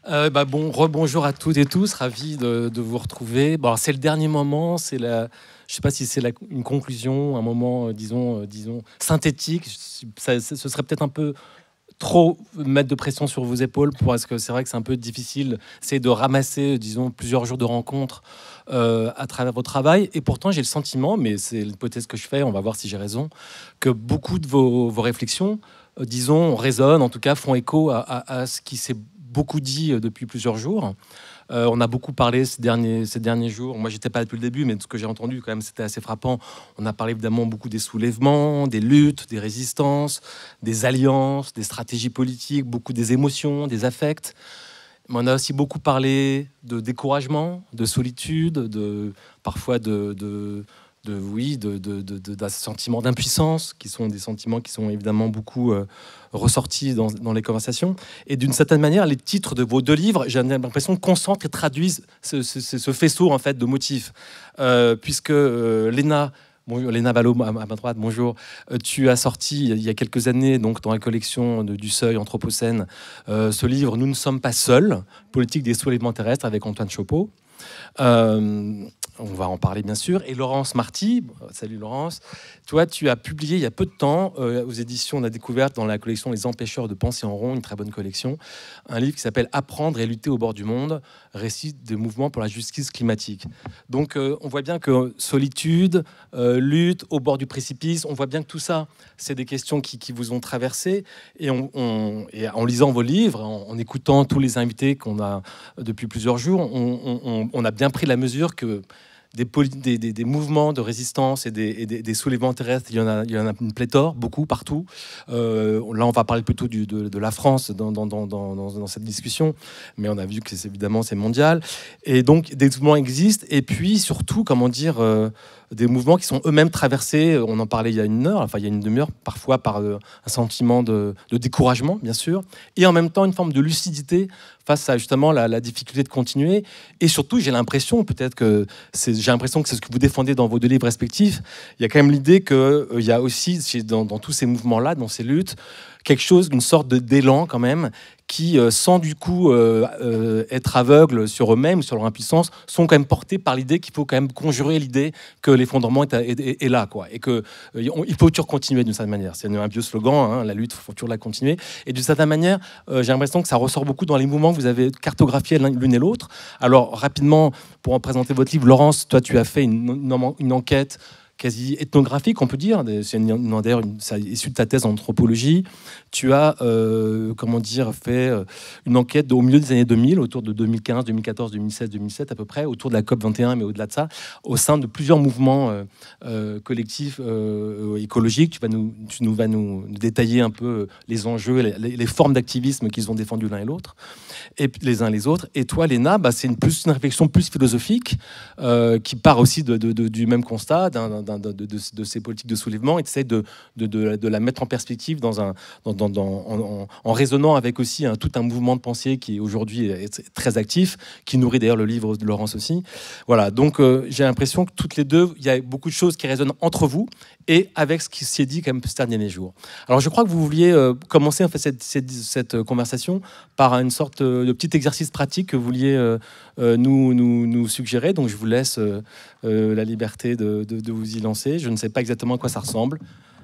Bon, rebonjour à toutes et tous, ravi de vous retrouver. Bon, c'est le dernier moment, je ne sais pas si c'est une conclusion, un moment, disons, synthétique. Ce serait peut-être un peu trop mettre de pression sur vos épaules, parce que c'est vrai que c'est un peu difficile, c'est de ramasser, disons, plusieurs jours de rencontres à travers votre travail. Et pourtant, j'ai le sentiment, mais c'est l'hypothèse que je fais, on va voir si j'ai raison, que beaucoup de vos réflexions, disons, résonnent, en tout cas, font écho à ce qui s'est beaucoup dit depuis plusieurs jours. On a beaucoup parlé ces derniers jours. Moi, j'étais pas là depuis le début, mais de ce que j'ai entendu, quand même, c'était assez frappant. On a parlé évidemment beaucoup des soulèvements, des luttes, des résistances, des alliances, des stratégies politiques, beaucoup des émotions, des affects. Mais on a aussi beaucoup parlé de découragement, de solitude, parfois d'un sentiment d'impuissance, qui sont des sentiments qui sont évidemment beaucoup ressortis dans les conversations. Et d'une certaine manière, les titres de vos deux livres, j'ai l'impression, concentrent et traduisent ce faisceau en fait de motifs, puisque Léna. Bonjour, Léna Vallot, à ma droite, bonjour. Tu as sorti il y a quelques années, donc dans la collection du Seuil Anthropocène, ce livre « Nous ne sommes pas seuls, politique des soulèvements terrestres » avec Antoine Chopeau. On va en parler bien sûr. Et Laurence Marty, salut Laurence, toi tu as publié il y a peu de temps aux éditions On a découvert dans la collection Les Empêcheurs de penser en rond, une très bonne collection, un livre qui s'appelle Apprendre et lutter au bord du monde, récit des mouvements pour la justice climatique. Donc on voit bien que solitude, lutte au bord du précipice, on voit bien que tout ça, c'est des questions qui vous ont traversé. Et, et en lisant vos livres, en écoutant tous les invités qu'on a depuis plusieurs jours, on a bien pris la mesure que des mouvements de résistance et des soulèvements terrestres, il y en a une pléthore, beaucoup, partout. Là, on va parler plutôt de la France dans cette discussion, mais on a vu que évidemment c'est mondial. Et donc, des mouvements existent, et puis surtout, comment dire, des mouvements qui sont eux-mêmes traversés, on en parlait il y a une heure, enfin il y a une demi-heure, parfois par un sentiment de découragement, bien sûr, et en même temps une forme de lucidité face à justement la difficulté de continuer. Et surtout, j'ai l'impression, peut-être que j'ai l'impression que c'est ce que vous défendez dans vos deux livres respectifs, il y a quand même l'idée qu'il y a aussi, dans tous ces mouvements-là, dans ces luttes, quelque chose, une sorte d'élan quand même, qui, sans du coup être aveugles sur eux-mêmes, sur leur impuissance, sont quand même portés par l'idée qu'il faut quand même conjurer l'idée que l'effondrement est là, quoi, et que il faut toujours continuer d'une certaine manière. C'est un vieux slogan, hein, la lutte, il faut toujours la continuer. Et d'une certaine manière, j'ai l'impression que ça ressort beaucoup dans les mouvements que vous avez cartographiés l'une et l'autre. Alors, rapidement, pour en présenter votre livre, Laurence, toi, tu as fait une enquête quasi ethnographique, on peut dire. C'est d'ailleurs issu de ta thèse en anthropologie. Tu as, fait une enquête au milieu des années 2000, autour de 2015, 2014, 2016, 2017 à peu près, autour de la COP 21, mais au-delà de ça, au sein de plusieurs mouvements collectifs écologiques. Tu vas nous détailler un peu les enjeux, les formes d'activisme qu'ils ont défendus l'un et l'autre, et les uns les autres. Et toi, Léna, c'est une réflexion plus philosophique qui part aussi du même constat, de ces politiques de soulèvement, et tu essaies de la mettre en perspective en raisonnant avec aussi tout un mouvement de pensée qui aujourd'hui est très actif, qui nourrit d'ailleurs le livre de Laurence aussi. Voilà, donc j'ai l'impression que toutes les deux, il y a beaucoup de choses qui résonnent entre vous et avec ce qui s'est dit quand même ces derniers jours. Alors je crois que vous vouliez commencer en fait cette conversation par une sorte de petit exercice pratique que vous vouliez nous suggérer. Donc je vous laisse la liberté de vous y lancer. Je ne sais pas exactement à quoi ça ressemble.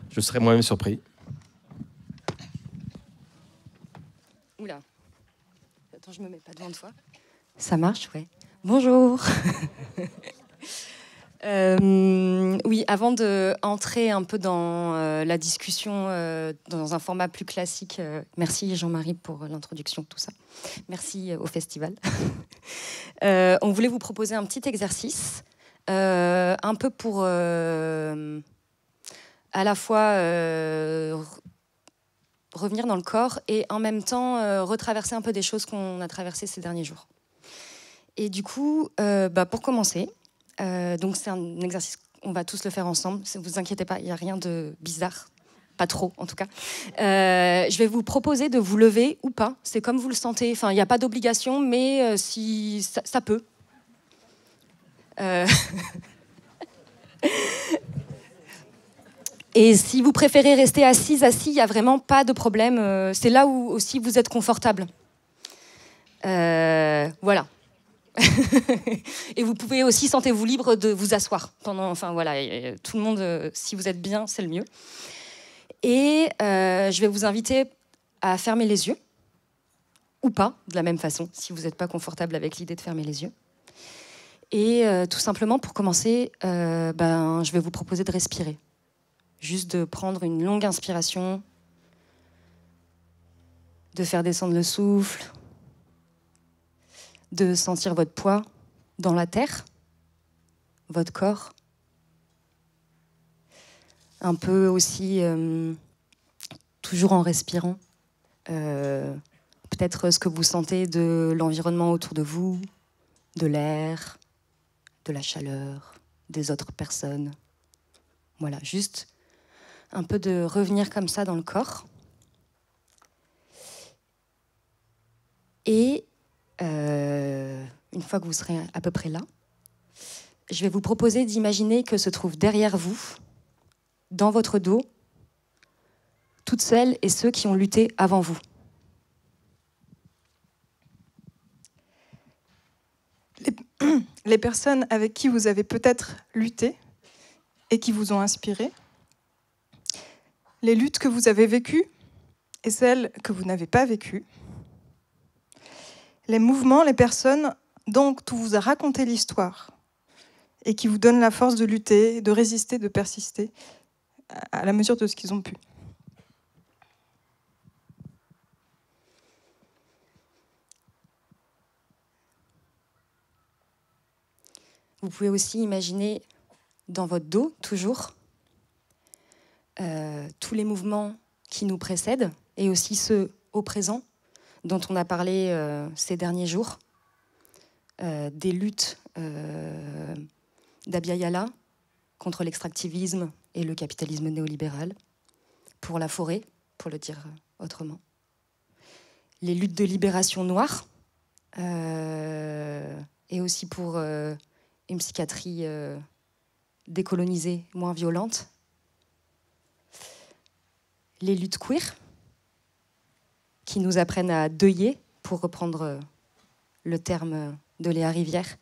Je serai moi-même surpris. Oula. Attends, je me mets pas devant toi. Ça marche, ouais. Bonjour. Oui, avant d'entrer un peu dans la discussion dans un format plus classique, merci Jean-Marie pour l'introduction, tout ça. Merci au festival. On voulait vous proposer un petit exercice, un peu pour à la fois revenir dans le corps et en même temps retraverser un peu des choses qu'on a traversées ces derniers jours. Et du coup, pour commencer, donc c'est un exercice, on va tous le faire ensemble, ne vous inquiétez pas, il n'y a rien de bizarre, pas trop en tout cas. Je vais vous proposer de vous lever ou pas, c'est comme vous le sentez, enfin il n'y a pas d'obligation, mais si ça peut. Et si vous préférez rester assis, il n'y a vraiment pas de problème, c'est là où aussi vous êtes confortable. Voilà. Et vous pouvez aussi, sentez-vous libre de vous asseoir pendant, enfin voilà, tout le monde, si vous êtes bien, c'est le mieux. Et je vais vous inviter à fermer les yeux, ou pas, de la même façon, si vous n'êtes pas confortable avec l'idée de fermer les yeux. Et tout simplement, pour commencer, je vais vous proposer de respirer. Juste de prendre une longue inspiration, de faire descendre le souffle, de sentir votre poids dans la terre, votre corps. Un peu aussi, toujours en respirant, peut-être ce que vous sentez de l'environnement autour de vous, de l'air, de la chaleur, des autres personnes. Voilà, juste un peu de revenir comme ça dans le corps. Et une fois que vous serez à peu près là, je vais vous proposer d'imaginer que se trouve derrière vous, dans votre dos, toutes celles et ceux qui ont lutté avant vous. Les personnes avec qui vous avez peut-être lutté et qui vous ont inspiré, les luttes que vous avez vécues et celles que vous n'avez pas vécues, les mouvements, les personnes dont on vous a raconté l'histoire et qui vous donnent la force de lutter, de résister, de persister à la mesure de ce qu'ils ont pu. Vous pouvez aussi imaginer dans votre dos, toujours, tous les mouvements qui nous précèdent et aussi ceux au présent dont on a parlé ces derniers jours, des luttes d'Abya Yala contre l'extractivisme et le capitalisme néolibéral, pour la forêt, pour le dire autrement. Les luttes de libération noire, et aussi pour une psychiatrie décolonisée, moins violente. Les luttes queer, qui nous apprennent à deuiller, pour reprendre le terme de Léa Rivière.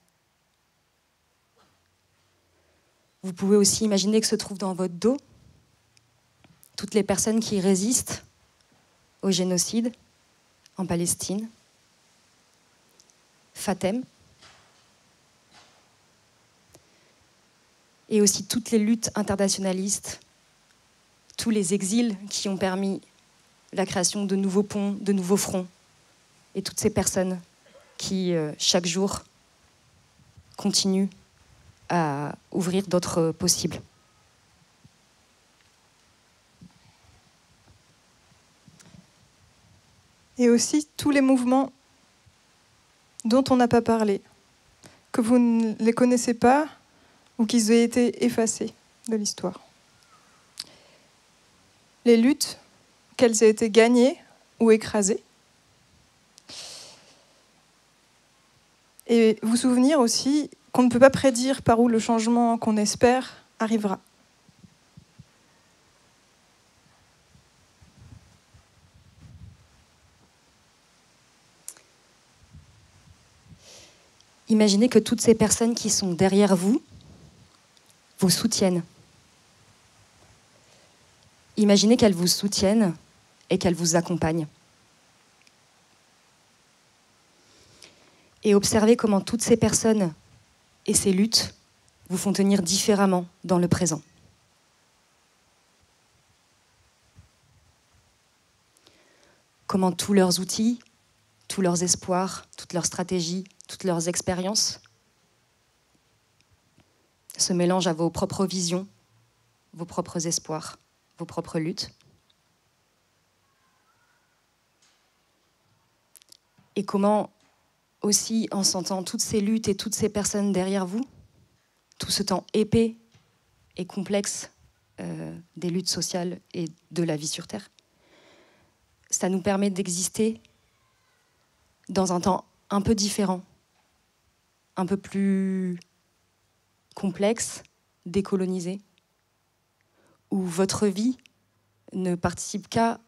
Vous pouvez aussi imaginer que se trouvent dans votre dos toutes les personnes qui résistent au génocide en Palestine. Fatem. Et aussi toutes les luttes internationalistes, tous les exils qui ont permis la création de nouveaux ponts, de nouveaux fronts, et toutes ces personnes qui, chaque jour, continuent à ouvrir d'autres possibles. Et aussi tous les mouvements dont on n'a pas parlé, que vous ne les connaissez pas ou qu'ils aient été effacés de l'histoire. Les luttes, qu'elles aient été gagnées ou écrasées. Et vous souvenir aussi qu'on ne peut pas prédire par où le changement qu'on espère arrivera. Imaginez que toutes ces personnes qui sont derrière vous vous soutiennent. Imaginez qu'elles vous soutiennent et qu'elles vous accompagnent. Et observez comment toutes ces personnes et ces luttes vous font tenir différemment dans le présent. Comment tous leurs outils, tous leurs espoirs, toutes leurs stratégies, toutes leurs expériences se mélangent à vos propres visions, vos propres espoirs, vos propres luttes. Et comment aussi, en sentant toutes ces luttes et toutes ces personnes derrière vous, tout ce temps épais et complexe des luttes sociales et de la vie sur Terre, ça nous permet d'exister dans un temps un peu différent, un peu plus complexe, décolonisé, où votre vie ne participe qu'à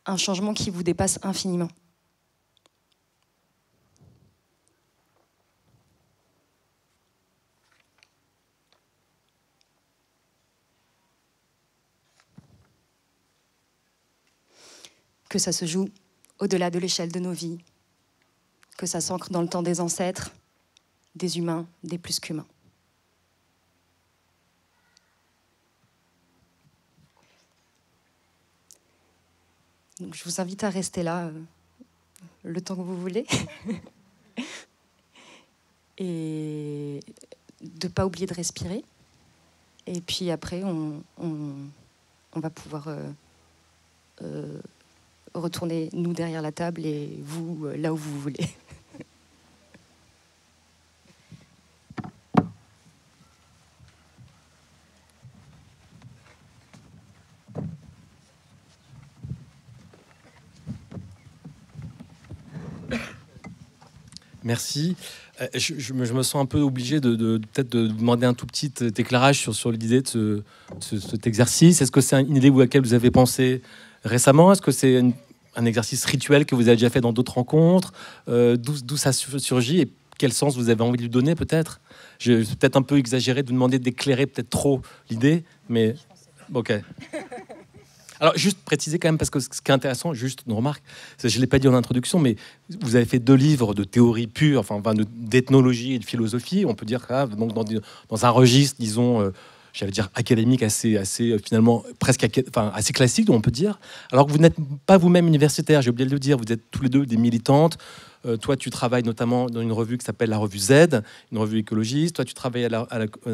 un changement qui vous dépasse infiniment. que ça se joue au-delà de l'échelle de nos vies, que ça s'ancre dans le temps des ancêtres, des humains, des plus qu'humains. Donc, je vous invite à rester là le temps que vous voulez et de ne pas oublier de respirer. Et puis après, on va pouvoir retourner, nous, derrière la table et vous, là où vous voulez. Merci. Je me sens un peu obligé peut-être de demander un tout petit éclairage sur l'idée de cet exercice. Est-ce que c'est une idée à laquelle vous avez pensé récemment? Est-ce que c'est un exercice rituel que vous avez déjà fait dans d'autres rencontres? D'où ça surgit et quel sens vous avez envie de lui donner peut-être? C'est peut-être un peu exagéré de vous demander d'éclairer peut-être trop l'idée, mais ok. Alors, juste préciser quand même, parce que ce qui est intéressant, juste une remarque, je ne l'ai pas dit en introduction, mais vous avez fait 2 livres de théorie pure, enfin d'ethnologie et de philosophie. On peut dire donc dans un registre, disons, j'allais dire académique, assez finalement presque assez classique, on peut dire. Alors que vous n'êtes pas vous-même universitaire, j'ai oublié de le dire, vous êtes tous les deux des militantes. Toi, tu travailles notamment dans une revue qui s'appelle la revue Z, une revue écologiste. Toi, tu travailles dans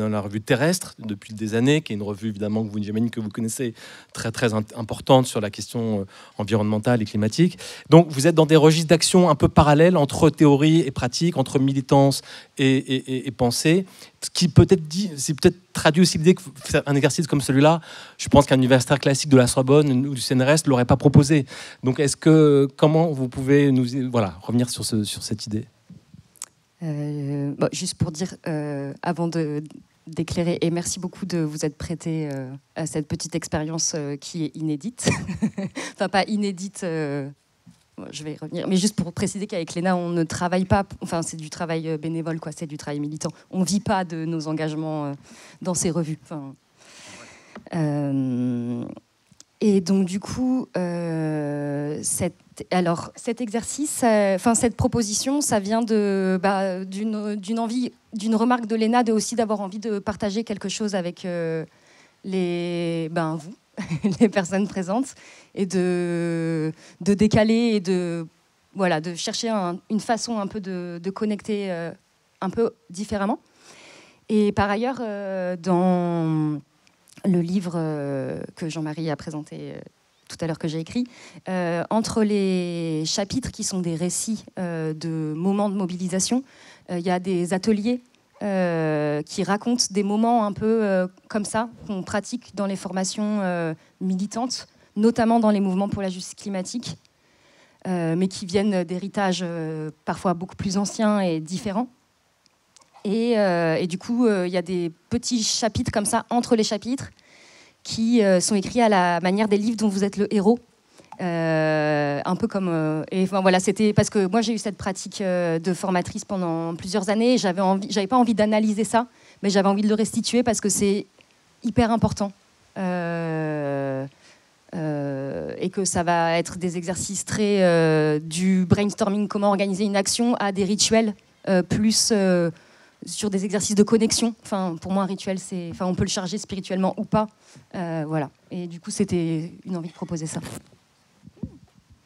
la revue Terrestre depuis des années, qui est une revue évidemment j'imagine que vous connaissez, très très importante sur la question environnementale et climatique. Donc, vous êtes dans des registres d'action un peu parallèles entre théorie et pratique, entre militance et pensée. Ce qui c'est peut-être traduit aussi l'idée que faire un exercice comme celui-là, je pense qu'un universitaire classique de la Sorbonne ou du CNRS ne l'aurait pas proposé. Donc, comment vous pouvez revenir sur cette idée? Juste pour dire, avant d'éclairer, et merci beaucoup de vous être prêté à cette petite expérience qui est inédite. Enfin, pas inédite, je vais y revenir, mais juste pour préciser qu'avec Léna, on ne travaille pas, enfin, c'est du travail bénévole, quoi, c'est du travail militant. On ne vit pas de nos engagements dans ces revues. Enfin, et donc, du coup, cet exercice, cette proposition, ça vient d'une envie, d'une remarque de Léna, aussi d'avoir envie de partager quelque chose avec vous, les personnes présentes, et de décaler et de chercher une façon un peu de connecter un peu différemment. Et par ailleurs, dans le livre que Jean-Marie a présenté tout à l'heure, que j'ai écrit, entre les chapitres qui sont des récits de moments de mobilisation, il y a des ateliers qui racontent des moments un peu comme ça, qu'on pratique dans les formations militantes, notamment dans les mouvements pour la justice climatique, mais qui viennent d'héritages parfois beaucoup plus anciens et différents. Et du coup, il y a des petits chapitres comme ça, entre les chapitres, qui sont écrits à la manière des livres dont vous êtes le héros. Un peu comme... c'était parce que moi, j'ai eu cette pratique de formatrice pendant plusieurs années. J'avais pas envie d'analyser ça, mais j'avais envie de le restituer parce que c'est hyper important. Et que ça va être des exercices très du brainstorming, comment organiser une action, à des rituels plus... sur des exercices de connexion. Enfin, pour moi, un rituel, on peut le charger spirituellement ou pas. Voilà. Et du coup, c'était une envie de proposer ça.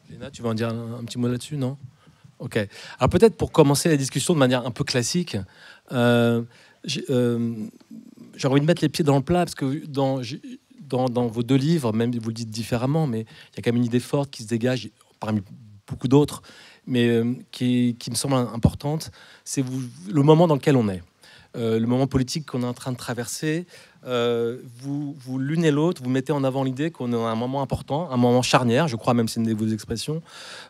Léna, tu vas en dire un petit mot là-dessus, non? Ok. Alors peut-être pour commencer la discussion de manière un peu classique, j'ai envie de mettre les pieds dans le plat, parce que dans vos 2 livres, même vous le dites différemment, mais il y a quand même une idée forte qui se dégage parmi beaucoup d'autres, mais qui me semble importante, c'est le moment dans lequel on est. Le moment politique qu'on est en train de traverser, vous l'une et l'autre, vous mettez en avant l'idée qu'on est à un moment important, un moment charnière, je crois même c'est une de vos expressions,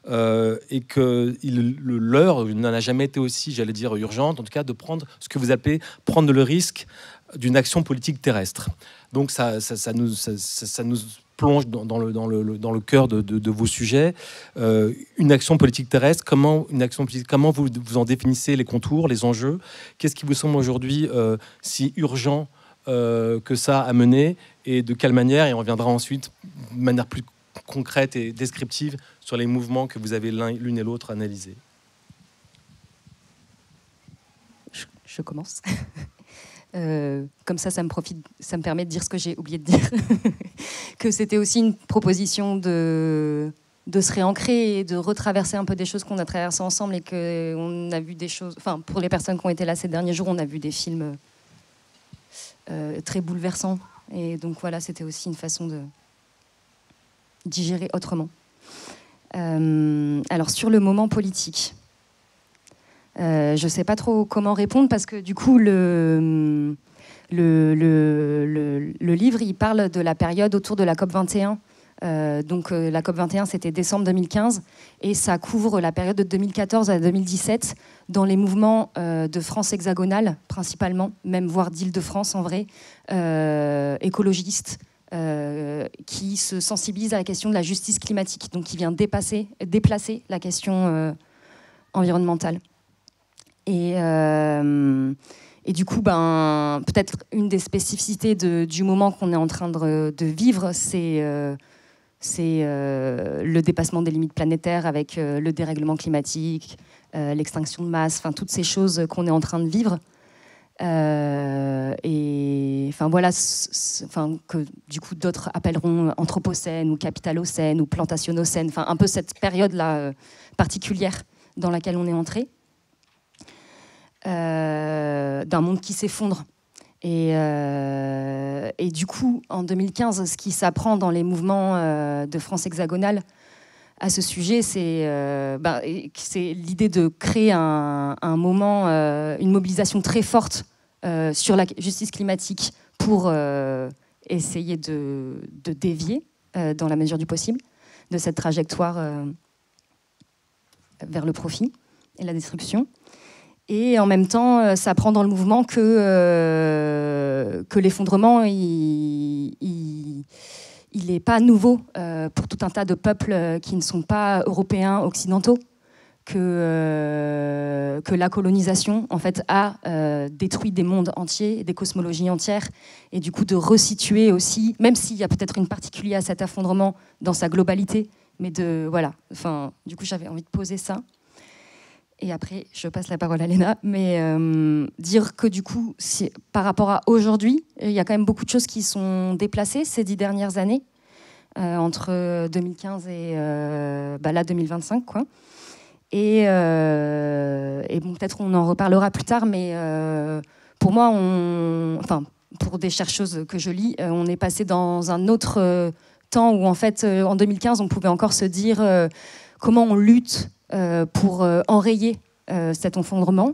et que l'heure n'en a jamais été aussi, j'allais dire, urgente, en tout cas de prendre ce que vous appelez prendre le risque d'une action politique terrestre. Donc ça nous plonge dans le cœur de vos sujets. Une action politique terrestre, comment vous en définissez les contours, les enjeux? Qu'est-ce qui vous semble aujourd'hui si urgent que ça à mener, et de quelle manière? Et on reviendra ensuite de manière plus concrète et descriptive sur les mouvements que vous avez l'une et l'autre analysés. Je commence. Comme ça me permet de dire ce que j'ai oublié de dire. Que c'était aussi une proposition de se réancrer et de retraverser un peu des choses qu'on a traversées ensemble, et qu'on a vu des choses... Enfin, pour les personnes qui ont été là ces derniers jours, on a vu des films très bouleversants. Et donc voilà, c'était aussi une façon de digérer autrement. Alors, sur le moment politique... je ne sais pas trop comment répondre, parce que du coup, le livre, il parle de la période autour de la COP21. Donc la COP21, c'était décembre 2015, et ça couvre la période de 2014 à 2017 dans les mouvements de France hexagonale, principalement, même voire d'Île-de-France en vrai, écologistes, qui se sensibilisent à la question de la justice climatique, donc qui vient déplacer la question environnementale. Et du coup, peut-être une des spécificités du moment qu'on est en train de vivre, c'est le dépassement des limites planétaires avec le dérèglement climatique, l'extinction de masse, enfin toutes ces choses qu'on est en train de vivre. Et enfin voilà, que du coup d'autres appelleront anthropocène ou capitalocène ou plantationnocène, enfin un peu cette période-là particulière dans laquelle on est entré. D'un monde qui s'effondre. Et du coup, en 2015, ce qui s'apprend dans les mouvements de France hexagonale à ce sujet, c'est l'idée de créer un moment, une mobilisation très forte sur la justice climatique pour essayer de dévier, dans la mesure du possible, de cette trajectoire vers le profit et la destruction. Et en même temps, ça prend dans le mouvement que l'effondrement, il n'est pas nouveau pour tout un tas de peuples qui ne sont pas européens, occidentaux, que la colonisation, en fait, a détruit des mondes entiers, des cosmologies entières, et du coup de resituer aussi, même s'il y a peut-être une particulière à cet effondrement dans sa globalité, mais voilà. Enfin, du coup, j'avais envie de poser ça. Et après, je passe la parole à Léna, mais dire que du coup, par rapport à aujourd'hui, il y a quand même beaucoup de choses qui sont déplacées ces 10 dernières années, entre 2015 et là 2025, quoi. Et bon, peut-être on en reparlera plus tard, mais pour moi, pour des chercheuses que je lis, on est passé dans un autre temps où en fait, en 2015, on pouvait encore se dire comment on lutte pour enrayer cet effondrement,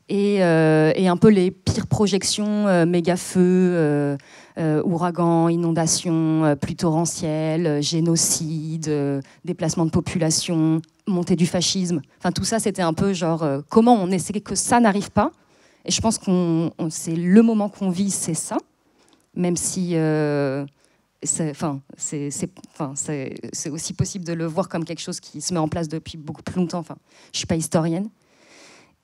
et un peu les pires projections, méga-feux, ouragans, inondations, pluies torrentielles, génocide, déplacement de population, montée du fascisme. Enfin, tout ça, c'était un peu genre comment on essaie que ça n'arrive pas. Et je pense c'est le moment qu'on vit, c'est ça, même si c'est aussi possible de le voir comme quelque chose qui se met en place depuis beaucoup plus longtemps. Enfin, je ne suis pas historienne.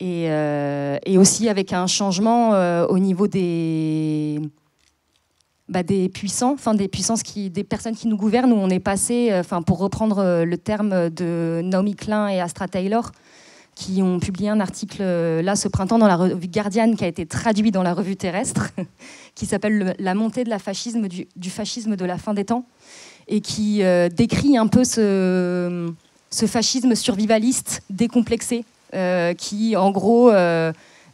Et aussi avec un changement au niveau des puissants, des puissances, des personnes qui nous gouvernent, où on est passé, pour reprendre le terme de Naomi Klein et Astra Taylor, qui ont publié un article là ce printemps dans la revue Guardian, qui a été traduit dans la revue Terrestre, qui s'appelle La montée de la fascisme, du fascisme de la fin des temps, et qui décrit un peu ce fascisme survivaliste décomplexé, qui en gros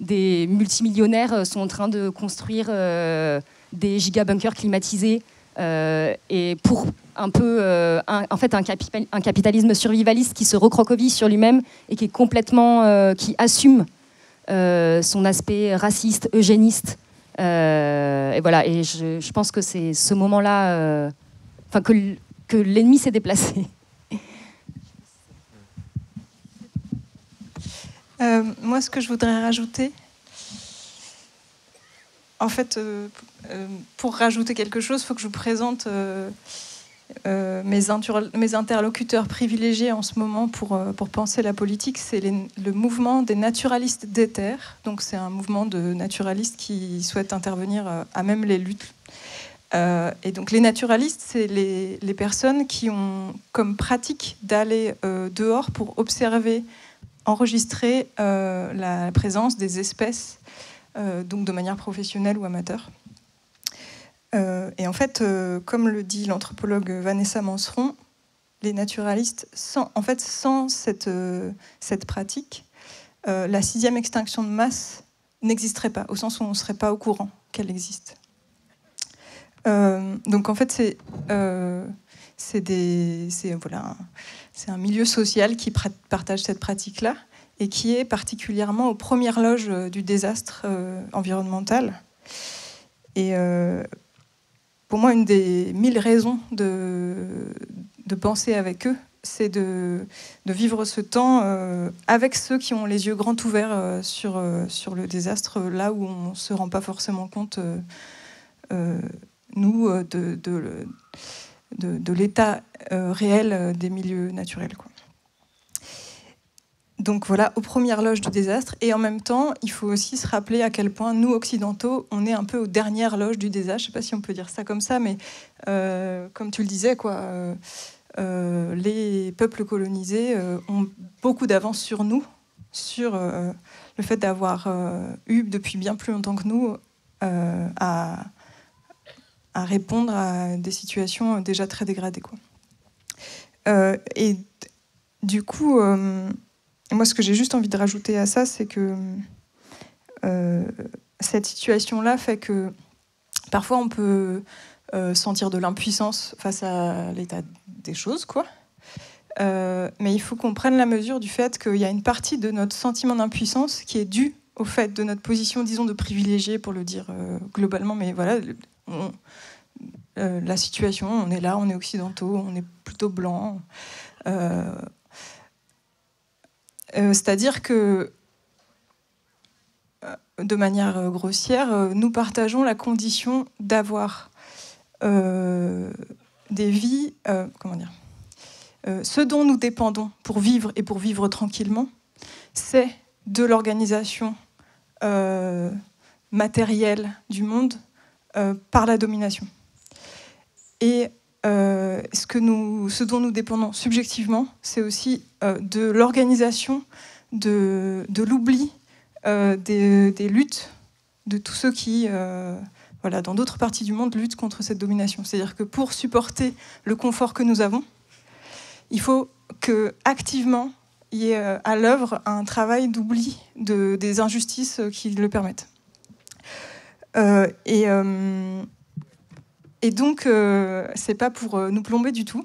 des multimillionnaires sont en train de construire des gigabunkers climatisés, et pour un peu un capitalisme survivaliste qui se recroqueville sur lui-même et qui est complètement qui assume son aspect raciste, eugéniste, et voilà. Et je pense que c'est ce moment-là que l'ennemi s'est déplacé. Moi, ce que je voudrais rajouter, en fait, pour rajouter quelque chose, il faut que je vous présente mes interlocuteurs privilégiés en ce moment pour penser la politique. C'est le mouvement des naturalistes d'éther. Donc, c'est un mouvement de naturalistes qui souhaitent intervenir à même les luttes Et donc les naturalistes, c'est les personnes qui ont comme pratique d'aller dehors pour observer, enregistrer la présence des espèces, donc de manière professionnelle ou amateur. Et en fait, comme le dit l'anthropologue Vanessa Manseron, les naturalistes, sans cette pratique, la 6e extinction de masse n'existerait pas, au sens où on ne serait pas au courant qu'elle existe. Donc en fait, c'est un milieu social qui partage cette pratique-là et qui est particulièrement aux premières loges du désastre environnemental. Et pour moi, une des 1000 raisons de penser avec eux, c'est de vivre ce temps avec ceux qui ont les yeux grands ouverts sur le désastre, là où on ne se rend pas forcément compte, nous, de l'état réel des milieux naturels, quoi. Donc voilà, aux premières loges du désastre. Et en même temps, il faut aussi se rappeler à quel point nous, occidentaux, on est un peu aux dernières loges du désastre. Je ne sais pas si on peut dire ça comme ça, mais comme tu le disais, quoi, les peuples colonisés ont beaucoup d'avance sur nous, sur le fait d'avoir eu depuis bien plus longtemps que nous à répondre à des situations déjà très dégradées, quoi. Et du coup... moi, ce que j'ai juste envie de rajouter à ça, c'est que cette situation-là fait que parfois on peut sentir de l'impuissance face à l'état des choses, quoi. Mais il faut qu'on prenne la mesure du fait qu'il y a une partie de notre sentiment d'impuissance qui est due au fait de notre position, disons, de privilégié, pour le dire globalement. Mais voilà, la situation, on est là, on est occidentaux, on est plutôt blancs. C'est-à-dire que, de manière grossière, nous partageons la condition d'avoir des vies, ce dont nous dépendons pour vivre et pour vivre tranquillement, c'est de l'organisation matérielle du monde par la domination. Et ce dont nous dépendons subjectivement, c'est aussi de l'organisation, de l'oubli des luttes de tous ceux qui, dans d'autres parties du monde, luttent contre cette domination. C'est-à-dire que pour supporter le confort que nous avons, il faut qu'activement, il y ait à l'œuvre un travail d'oubli des injustices qui le permettent. Et donc, c'est pas pour nous plomber du tout.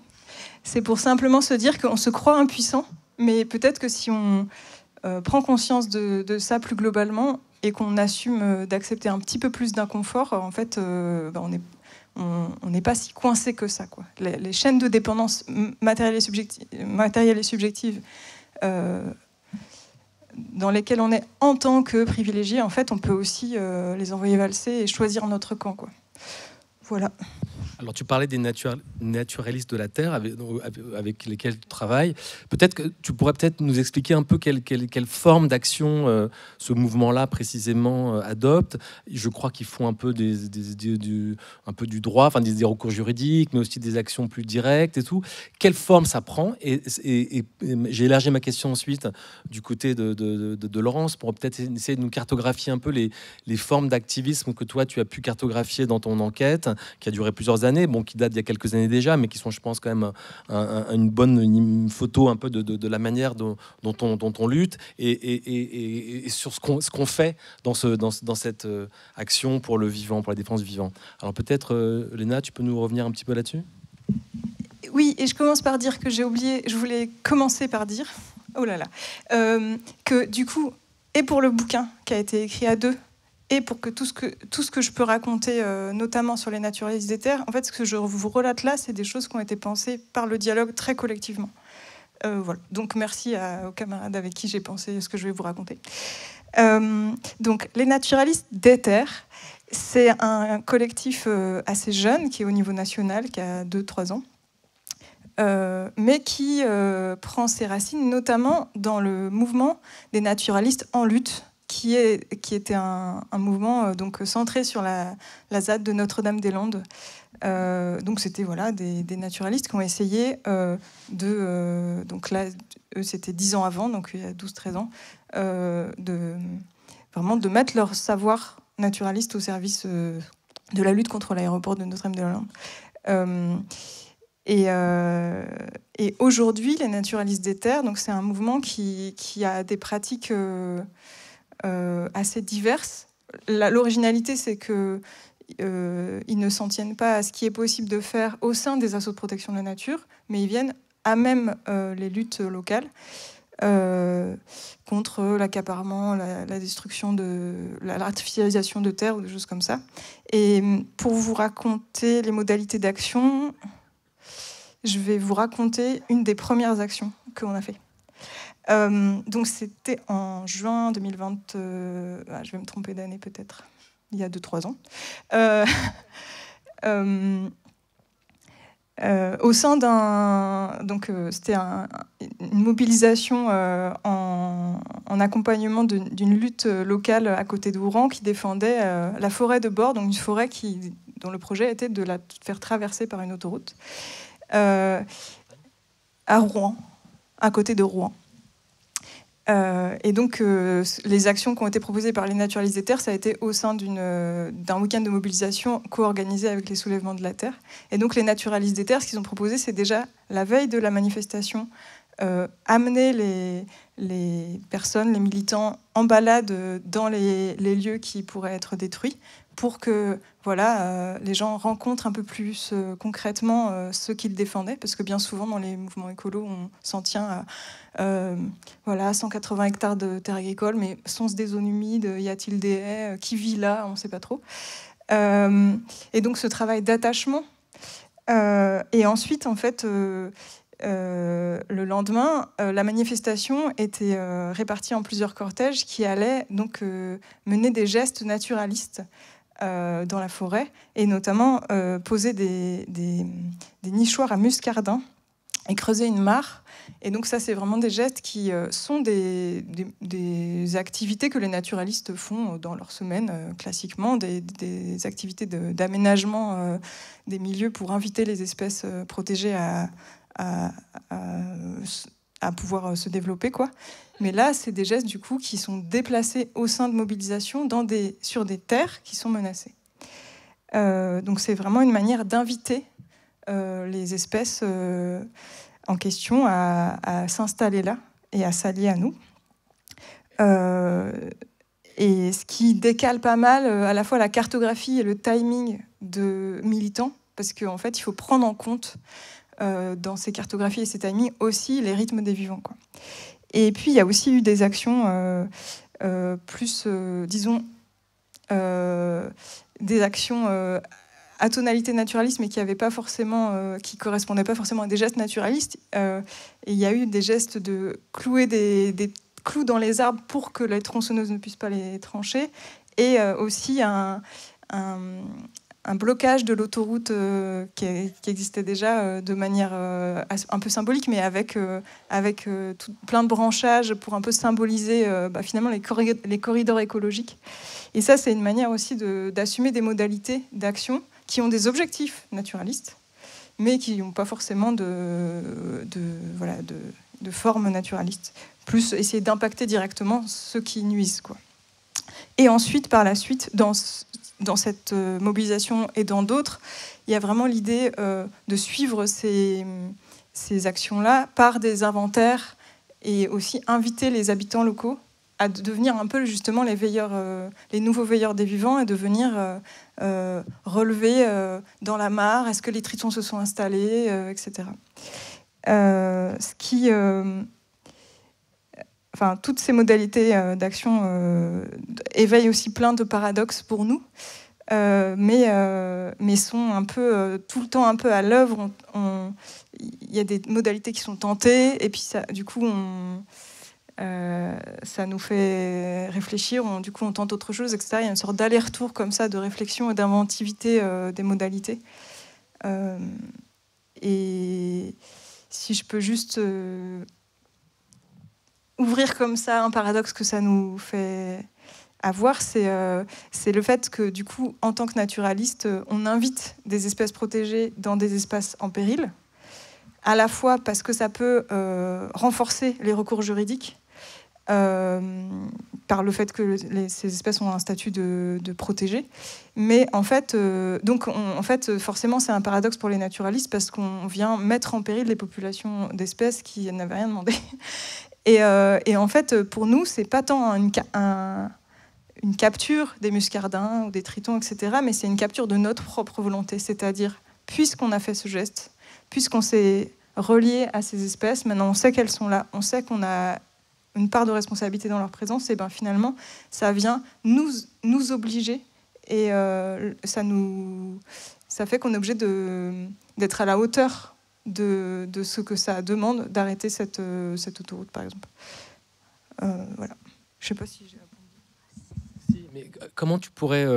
C'est pour simplement se dire qu'on se croit impuissant, mais peut-être que si on prend conscience de ça plus globalement et qu'on assume d'accepter un petit peu plus d'inconfort, en fait, on n'est pas si coincé que ça, quoi. Les chaînes de dépendance matérielle et subjective dans lesquelles on est en tant que privilégié, en fait, on peut aussi les envoyer valser et choisir notre camp, quoi. Voilà. Alors, tu parlais des naturalistes de la Terre avec lesquels tu travailles. Peut-être que tu pourrais nous expliquer un peu quelle forme d'action ce mouvement-là précisément adopte. Je crois qu'ils font un peu un peu du droit, enfin des recours juridiques, mais aussi des actions plus directes et tout. Quelle forme ça prend ? Et j'ai élargi ma question ensuite du côté de Laurence pour peut-être essayer de nous cartographier un peu les formes d'activisme que toi tu as pu cartographier dans ton enquête, qui a duré plusieurs années, qui date d'il y a quelques années déjà, mais qui sont, je pense, quand même une bonne photo un peu de la manière dont on lutte et sur ce qu'on fait dans cette action pour le vivant, pour la défense du vivant. Alors peut-être, Léna, tu peux nous revenir un petit peu là-dessus ? Oui, et je commence par dire que j'ai oublié, je voulais commencer par dire, que du coup, et pour le bouquin qui a été écrit à deux, et pour que tout ce que je peux raconter, notamment sur les naturalistes des terres, en fait, ce que je vous relate là, c'est des choses qui ont été pensées par le dialogue très collectivement. Voilà. Donc merci aux camarades avec qui j'ai pensé ce que je vais vous raconter. Donc les naturalistes des terres, c'est un collectif assez jeune qui est au niveau national, qui a 2-3 ans, mais qui prend ses racines notamment dans le mouvement des naturalistes en lutte, qui était un mouvement donc centré sur la ZAD de Notre-Dame-des-Landes. Donc c'était des naturalistes qui ont essayé donc là, eux c'était 10 ans avant, donc il y a 12-13 ans, de mettre leur savoir naturaliste au service de la lutte contre l'aéroport de Notre-Dame-des-Landes. Et aujourd'hui, les naturalistes des terres, donc c'est un mouvement qui a des pratiques assez diverses. L'originalité, c'est que ils ne s'en tiennent pas à ce qui est possible de faire au sein des assauts de protection de la nature, mais ils viennent à même les luttes locales contre l'accaparement, la destruction l'artificialisation de terres ou des choses comme ça. Et pour vous raconter les modalités d'action, je vais vous raconter une des premières actions qu'on a fait. Donc c'était en juin 2020, je vais me tromper d'année peut-être, il y a 2-3 ans. Au sein donc c'était une mobilisation en accompagnement d'une lutte locale à côté de Oran qui défendait la forêt de Bord, donc une forêt dont le projet était de la faire traverser par une autoroute à Rouen, à côté de Rouen. Et donc, les actions qui ont été proposées par les naturalistes des terres, ça a été au sein d'un week-end de mobilisation co-organisé avec les soulèvements de la terre. Et donc, les naturalistes des terres, ce qu'ils ont proposé, c'est déjà, la veille de la manifestation, amener les personnes, les militants, en balade dans les lieux qui pourraient être détruits, pour que les gens rencontrent un peu plus concrètement ceux qu'ils défendaient, parce que bien souvent, dans les mouvements écolos, on s'en tient à 180 hectares de terres agricoles, mais sont-ce des zones humides? Y a-t-il des haies? Qui vit là? On ne sait pas trop. Et donc ce travail d'attachement. Et ensuite, en fait, le lendemain, la manifestation était répartie en plusieurs cortèges qui allaient donc mener des gestes naturalistes dans la forêt, et notamment poser des nichoirs à muscardin et creuser une mare. Et donc ça, c'est vraiment des gestes qui sont des activités que les naturalistes font dans leur semaine, classiquement, des activités d'aménagement des milieux pour inviter les espèces protégées à pouvoir se développer, quoi. Mais là, c'est des gestes, du coup, qui sont déplacés au sein de mobilisation sur des terres qui sont menacées. Donc c'est vraiment une manière d'inviter les espèces en question à s'installer là et à s'allier à nous. Et ce qui décale pas mal à la fois la cartographie et le timing de militants, parce qu'en fait, il faut prendre en compte dans ces cartographies et ces timings aussi les rythmes des vivants, quoi. Et puis, il y a aussi eu des actions plus, disons, des actions à tonalité naturaliste, mais qui correspondaient pas forcément à des gestes naturalistes. Et il y a eu des gestes de clouer des clous dans les arbres pour que les tronçonneuses ne puissent pas les trancher, et aussi un blocage de l'autoroute qui existait déjà de manière un peu symbolique, mais avec plein de branchages pour un peu symboliser finalement les corridors écologiques. Et ça, c'est une manière aussi d'assumer des modalités d'action qui ont des objectifs naturalistes, mais qui n'ont pas forcément de forme naturaliste. Plus essayer d'impacter directement ceux qui nuisent, quoi. Et ensuite, par la suite, dans cette mobilisation et dans d'autres, il y a vraiment l'idée de suivre ces actions-là par des inventaires, et aussi inviter les habitants locaux à devenir un peu justement les nouveaux veilleurs des vivants, et de venir relever dans la mare, est-ce que les tritons se sont installés, etc. Toutes ces modalités d'action éveillent aussi plein de paradoxes pour nous, mais sont un peu tout le temps un peu à l'œuvre. Il y a des modalités qui sont tentées, et puis ça, du coup, ça nous fait réfléchir. Du coup, on tente autre chose, etc. Il y a une sorte d'aller-retour comme ça de réflexion et d'inventivité des modalités. Et si je peux juste ouvrir comme ça un paradoxe que ça nous fait à voir, c'est le fait que, du coup, en tant que naturaliste, on invite des espèces protégées dans des espaces en péril, à la fois parce que ça peut renforcer les recours juridiques, par le fait que ces espèces ont un statut de protégé. Mais en fait, forcément, c'est un paradoxe pour les naturalistes parce qu'on vient mettre en péril les populations d'espèces qui n'avaient rien demandé. Et en fait, pour nous, c'est pas tant une capture des muscardins ou des tritons, etc., mais c'est une capture de notre propre volonté. C'est-à-dire, puisqu'on a fait ce geste, puisqu'on s'est relié à ces espèces, maintenant on sait qu'elles sont là, on sait qu'on a une part de responsabilité dans leur présence, et ben finalement, ça vient nous obliger, et ça fait qu'on est obligé d'être à la hauteur de ce que ça demande d'arrêter cette autoroute, par exemple. Voilà. Je ne sais pas si j'ai répondu. Si, mais comment tu pourrais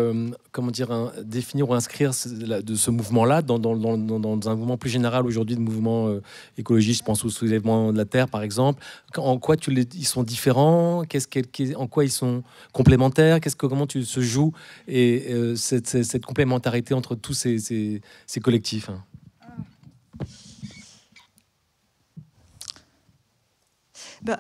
définir ou inscrire de ce mouvement-là dans un mouvement plus général aujourd'hui, de mouvement écologiste, je pense au soulèvement de la Terre, par exemple. En quoi ils sont différents? En quoi ils sont complémentaires? Comment tu se joues et cette complémentarité entre tous ces collectifs, hein?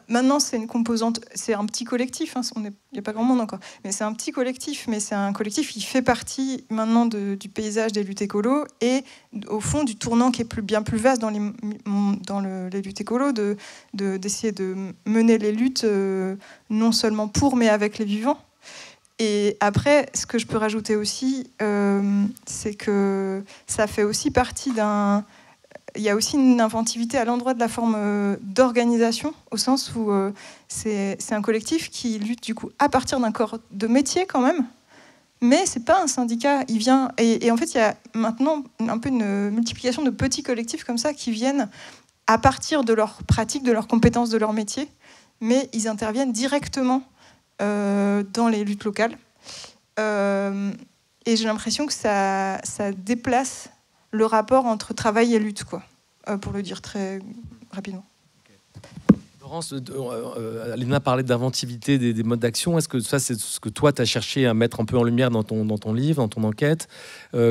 Maintenant, c'est une composante, c'est un petit collectif, hein, il n'y a pas grand monde encore, mais c'est un petit collectif, mais c'est un collectif qui fait partie maintenant du paysage des luttes écolos et au fond du tournant qui est bien plus vaste dans les luttes écolos, d'essayer de mener les luttes non seulement pour, mais avec les vivants. Et après, ce que je peux rajouter aussi, c'est que ça fait aussi partie il y a aussi une inventivité à l'endroit de la forme d'organisation, au sens où c'est un collectif qui lutte du coup à partir d'un corps de métier quand même, mais c'est pas un syndicat. Il vient et en fait il y a maintenant un peu une multiplication de petits collectifs comme ça qui viennent à partir de leur pratique, de leurs compétences, de leur métier, mais ils interviennent directement dans les luttes locales. Et j'ai l'impression que ça déplace le rapport entre travail et lutte, quoi, pour le dire très rapidement. Laurence, Léna parlait d'inventivité des modes d'action. Est-ce que ça, c'est ce que toi, tu as cherché à mettre un peu en lumière dans ton livre, dans ton enquête?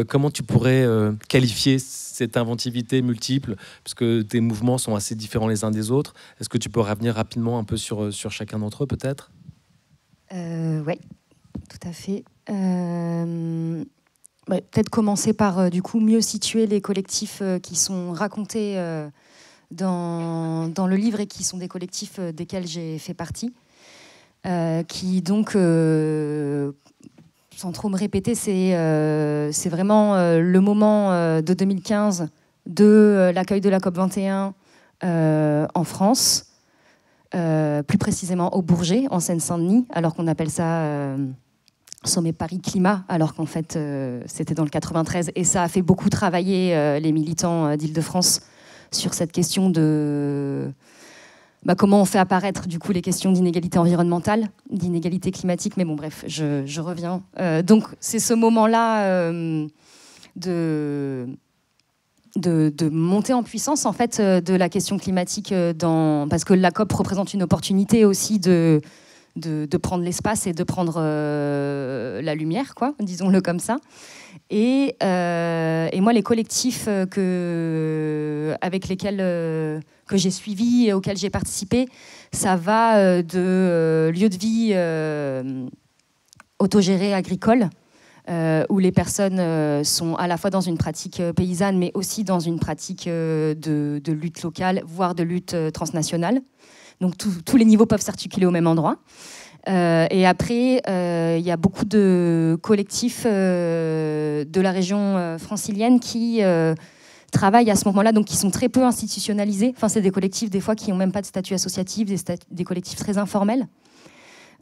Comment tu pourrais qualifier cette inventivité multiple, puisque tes mouvements sont assez différents les uns des autres? Est-ce que tu peux revenir rapidement un peu sur chacun d'entre eux, peut-être? Oui, tout à fait. Peut-être commencer par du coup mieux situer les collectifs qui sont racontés dans le livre et qui sont des collectifs desquels j'ai fait partie, qui donc, sans trop me répéter, c'est vraiment le moment de 2015 de l'accueil de la COP21 en France, plus précisément au Bourget, en Seine-Saint-Denis, alors qu'on appelle ça... Sommet Paris Climat, alors qu'en fait, c'était dans le 93. Et ça a fait beaucoup travailler les militants d'Île-de-France sur cette question de comment on fait apparaître du coup les questions d'inégalité environnementale, d'inégalité climatique. Mais bon, bref, je reviens. Donc, c'est ce moment-là de monter en puissance en fait de la question climatique parce que la COP représente une opportunité aussi de prendre l'espace et de prendre la lumière, quoi, disons-le comme ça. Et moi, les collectifs avec lesquels que j'ai suivis et auxquels j'ai participé, ça va de lieux de vie autogérés agricoles, où les personnes sont à la fois dans une pratique paysanne, mais aussi dans une pratique de lutte locale, voire de lutte transnationale. Donc tous les niveaux peuvent s'articuler au même endroit. Et après, il y a beaucoup de collectifs de la région francilienne qui travaillent à ce moment-là, donc qui sont très peu institutionnalisés. Enfin, c'est des collectifs des fois qui n'ont même pas de statut associatif, des collectifs très informels,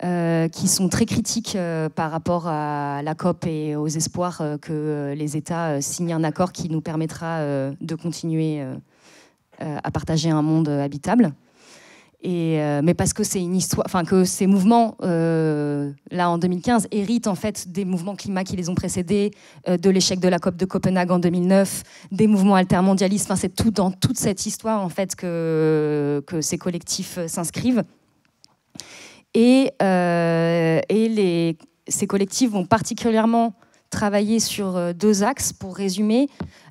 qui sont très critiques par rapport à la COP et aux espoirs que les États signent un accord qui nous permettra de continuer à partager un monde habitable. Mais parce que c'est une histoire, enfin que ces mouvements là en 2015 héritent en fait des mouvements climat qui les ont précédés, de l'échec de la COP de Copenhague en 2009, des mouvements altermondialistes. Enfin, c'est tout dans toute cette histoire en fait que ces collectifs s'inscrivent. Et ces collectifs vont particulièrement travailler sur 2 axes, pour résumer,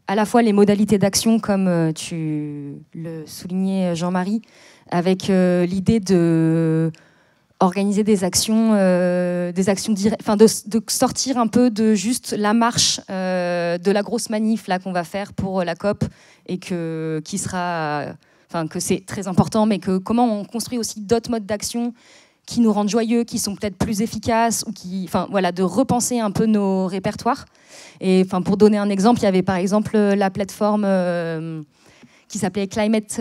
à la fois les modalités d'action, comme tu le soulignais, Jean-Marie, avec l'idée de organiser des actions de sortir un peu de juste la marche de la grosse manif là qu'on va faire pour la COP, et que c'est très important, mais que comment on construit aussi d'autres modes d'action qui nous rendent joyeux, qui sont peut-être plus efficaces, ou de repenser un peu nos répertoires. Et pour donner un exemple, il y avait par exemple la plateforme qui s'appelait Climate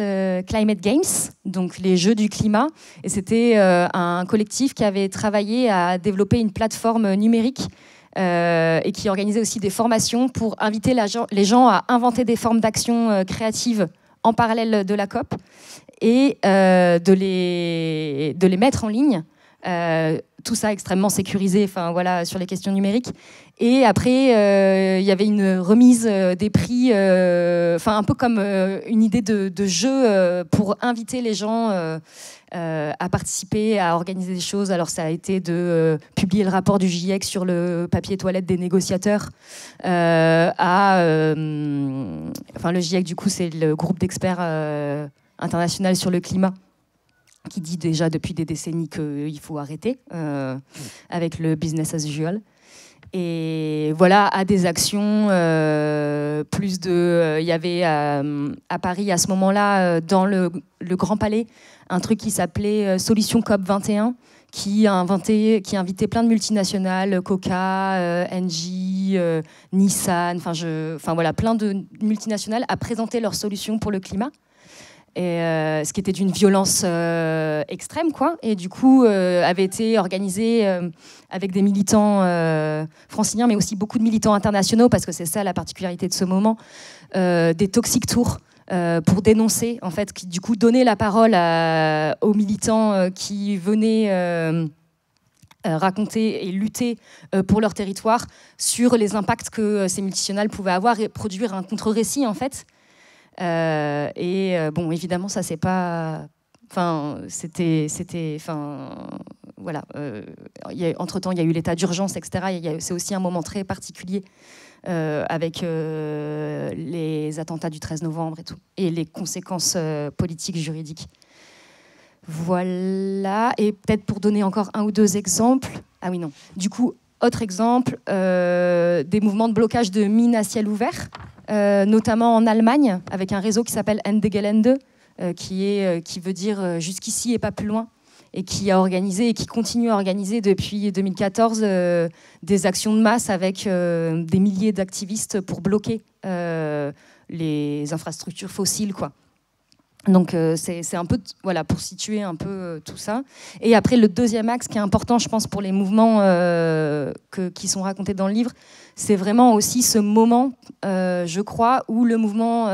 Games, donc les Jeux du climat. Et c'était un collectif qui avait travaillé à développer une plateforme numérique et qui organisait aussi des formations pour inviter les gens à inventer des formes d'action créatives en parallèle de la COP, et de les mettre en ligne. Tout ça extrêmement sécurisé, sur les questions numériques. Et après, il y avait une remise des prix, un peu comme une idée de jeu pour inviter les gens à participer, à organiser des choses. Alors ça a été de publier le rapport du GIEC sur le papier toilette des négociateurs. Le GIEC, du coup, c'est le groupe d'experts international sur le climat, qui dit déjà depuis des décennies qu'il faut arrêter avec le business as usual. Et voilà, à des actions, il y avait à Paris à ce moment-là, dans le Grand Palais, un truc qui s'appelait Solution COP 21, qui invitait plein de multinationales, Coca, Engie, Nissan, plein de multinationales à présenter leurs solutions pour le climat. Et, ce qui était d'une violence extrême, quoi. Et du coup, avait été organisé avec des militants franciliens, mais aussi beaucoup de militants internationaux, parce que c'est ça la particularité de ce moment, des toxic tours pour dénoncer, en fait, qui du coup donnaient la parole aux militants qui venaient raconter et lutter pour leur territoire sur les impacts que ces multinationales pouvaient avoir, et produire un contre-récit, en fait. Évidemment, ça c'est pas. Entre-temps, il y a eu l'état d'urgence, etc. C'est aussi un moment très particulier avec les attentats du 13 novembre et tout, et les conséquences politiques, juridiques. Voilà. Et peut-être pour donner encore 1 ou 2 exemples. Ah oui, non. Du coup, autre exemple, des mouvements de blocage de mines à ciel ouvert. Notamment en Allemagne, avec un réseau qui s'appelle Ende Gelände, qui veut dire jusqu'ici et pas plus loin, et qui a organisé et qui continue à organiser depuis 2014 des actions de masse avec des milliers d'activistes pour bloquer les infrastructures fossiles, quoi. Donc c'est un peu pour situer un peu tout ça. Et après, le deuxième axe qui est important, je pense, pour les mouvements qui sont racontés dans le livre, c'est vraiment aussi ce moment, je crois, où le mouvement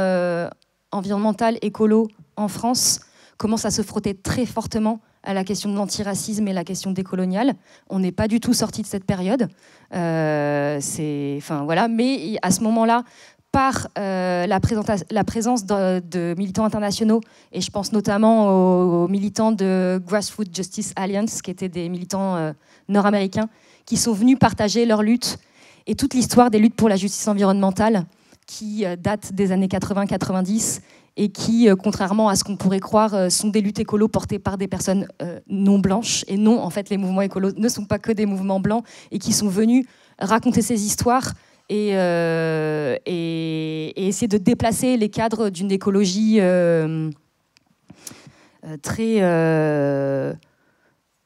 environnemental, écolo en France commence à se frotter très fortement à la question de l'antiracisme et la question décoloniale. On n'est pas du tout sorti de cette période. Mais à ce moment-là, par la présence de militants internationaux, et je pense notamment aux militants de Grassroots Justice Alliance, qui étaient des militants nord-américains, qui sont venus partager leur lutte et toute l'histoire des luttes pour la justice environnementale, qui datent des années 80-90, et qui, contrairement à ce qu'on pourrait croire, sont des luttes écolos portées par des personnes non blanches. Et non, en fait, les mouvements écolos ne sont pas que des mouvements blancs, et qui sont venus raconter ces histoires et essayer de déplacer les cadres d'une écologie très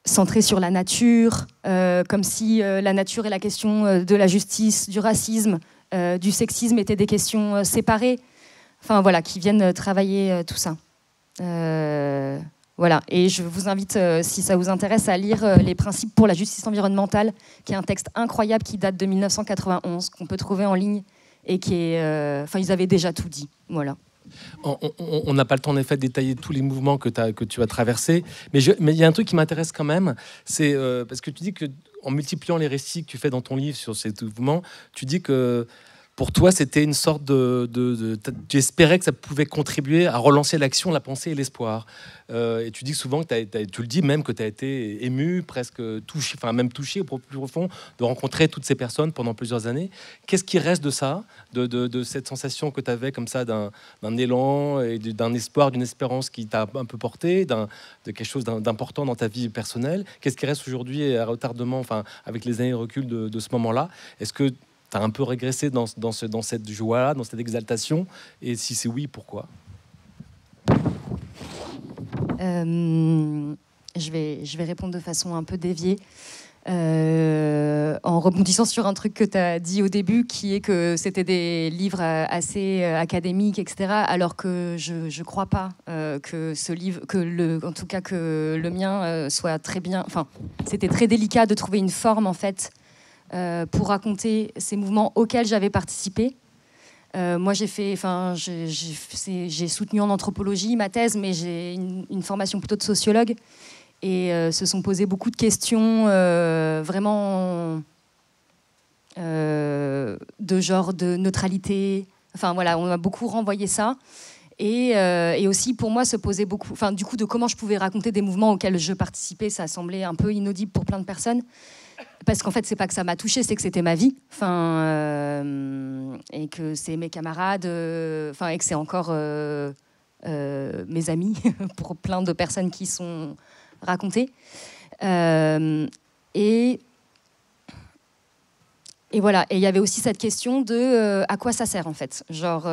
centrée sur la nature, comme si la nature et la question de la justice, du racisme, du sexisme étaient des questions séparées. Qui viennent travailler tout ça. Et je vous invite, si ça vous intéresse, à lire Les principes pour la justice environnementale, qui est un texte incroyable qui date de 1991, qu'on peut trouver en ligne, et qui est... ils avaient déjà tout dit. Voilà. On n'a pas le temps en effet de détailler tous les mouvements que tu as traversés, mais il y a un truc qui m'intéresse quand même, c'est parce que tu dis que en multipliant les récits que tu fais dans ton livre sur ces mouvements, tu dis que pour toi, c'était une sorte tu espérais que ça pouvait contribuer à relancer l'action, la pensée et l'espoir. Et tu dis souvent que tu le dis même que tu as été ému, presque touché, enfin même touché au plus profond, de rencontrer toutes ces personnes pendant plusieurs années. Qu'est-ce qui reste de ça, de cette sensation que tu avais comme ça d'un élan et d'un espoir, d'une espérance qui t'a un peu porté, de quelque chose d'important dans ta vie personnelle? Qu'est-ce qui reste aujourd'hui à retardement, enfin avec les années de recul de ce moment-là? Est-ce que tu as un peu régressé dans cette joie-là, dans cette exaltation? Et si c'est oui, pourquoi? Je vais répondre de façon un peu déviée. En rebondissant sur un truc que tu as dit au début, qui est que c'était des livres assez académiques, etc. Alors que je crois pas que ce livre, en tout cas que le mien soit très bien. Enfin, c'était très délicat de trouver une forme en fait pour raconter ces mouvements auxquels j'avais participé. Moi, j'ai soutenu en anthropologie ma thèse, mais j'ai une formation plutôt de sociologue. Et se sont posées beaucoup de questions vraiment de genre de neutralité. Enfin voilà, on a beaucoup renvoyé ça. Et aussi pour moi se posait beaucoup, enfin du coup de comment je pouvais raconter des mouvements auxquels je participais, ça semblait un peu inaudible pour plein de personnes. Parce qu'en fait, c'est pas que ça m'a touchée, c'est que c'était ma vie. Et que c'est mes camarades, et que c'est encore mes amis pour plein de personnes qui sont racontées. Et voilà. Et il y avait aussi cette question de à quoi ça sert en fait. Genre,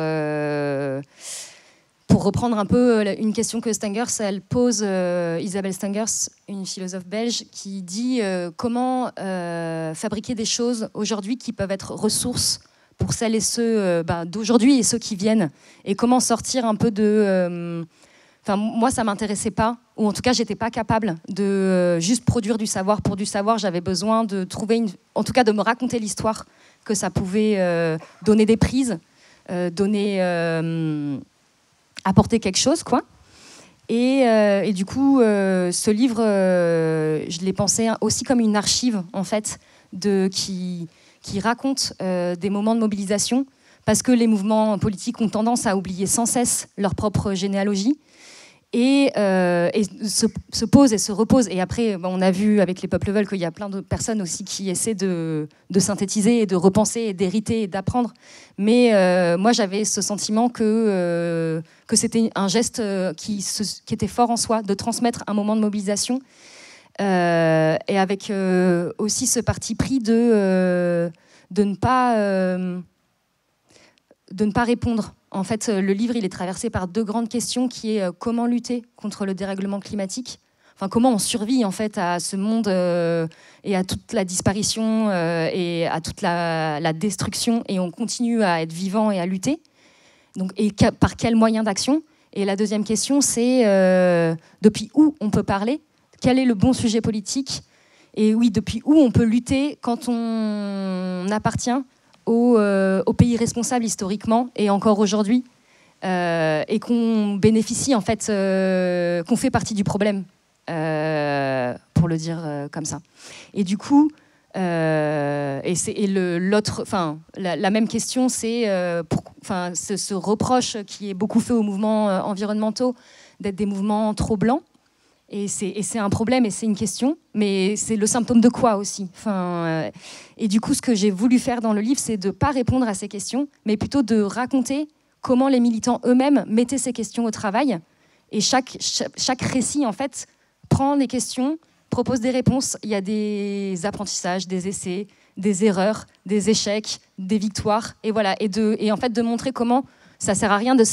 pour reprendre un peu une question que Stengers, elle pose, Isabelle Stengers, une philosophe belge, qui dit comment fabriquer des choses aujourd'hui qui peuvent être ressources pour celles et ceux d'aujourd'hui et ceux qui viennent, et comment sortir un peu de... moi, ça m'intéressait pas, ou en tout cas, j'étais pas capable de juste produire du savoir pour du savoir. J'avais besoin de trouver, en tout cas, de me raconter l'histoire, que ça pouvait donner des prises, apporter quelque chose, quoi. Et du coup, ce livre, je l'ai pensé aussi comme une archive, en fait, qui raconte des moments de mobilisation, parce que les mouvements politiques ont tendance à oublier sans cesse leur propre généalogie, et se posent et se reposent. Et après, on a vu avec les Peuples veulent qu'il y a plein de personnes aussi qui essaient de synthétiser et de repenser et d'hériter et d'apprendre. Mais moi, j'avais ce sentiment que c'était un geste qui était fort en soi, de transmettre un moment de mobilisation, et avec aussi ce parti pris de ne pas répondre. En fait, le livre, il est traversé par deux grandes questions, qui est comment lutter contre le dérèglement climatique, enfin comment on survit en fait à ce monde et à toute la disparition et à toute la destruction, et on continue à être vivant et à lutter. Donc, et par quels moyens d'action? Et la deuxième question, c'est depuis où on peut parler, quel est le bon sujet politique, et oui, depuis où on peut lutter quand on appartient aux pays responsables historiquement et encore aujourd'hui, et qu'on bénéficie en fait, qu'on fait partie du problème, pour le dire comme ça. Et du coup, la même question, c'est ce reproche qui est beaucoup fait aux mouvements environnementaux d'être des mouvements trop blancs. Et c'est un problème et c'est une question, mais c'est le symptôme de quoi aussi? Et du coup, ce que j'ai voulu faire dans le livre, c'est de ne pas répondre à ces questions, mais plutôt de raconter comment les militants eux-mêmes mettaient ces questions au travail. Et chaque récit, en fait, prend les questions, propose des réponses. Il y a des apprentissages, des essais, des erreurs, des échecs, des victoires. Et voilà. Et en fait, de montrer comment ça ne sert à rien de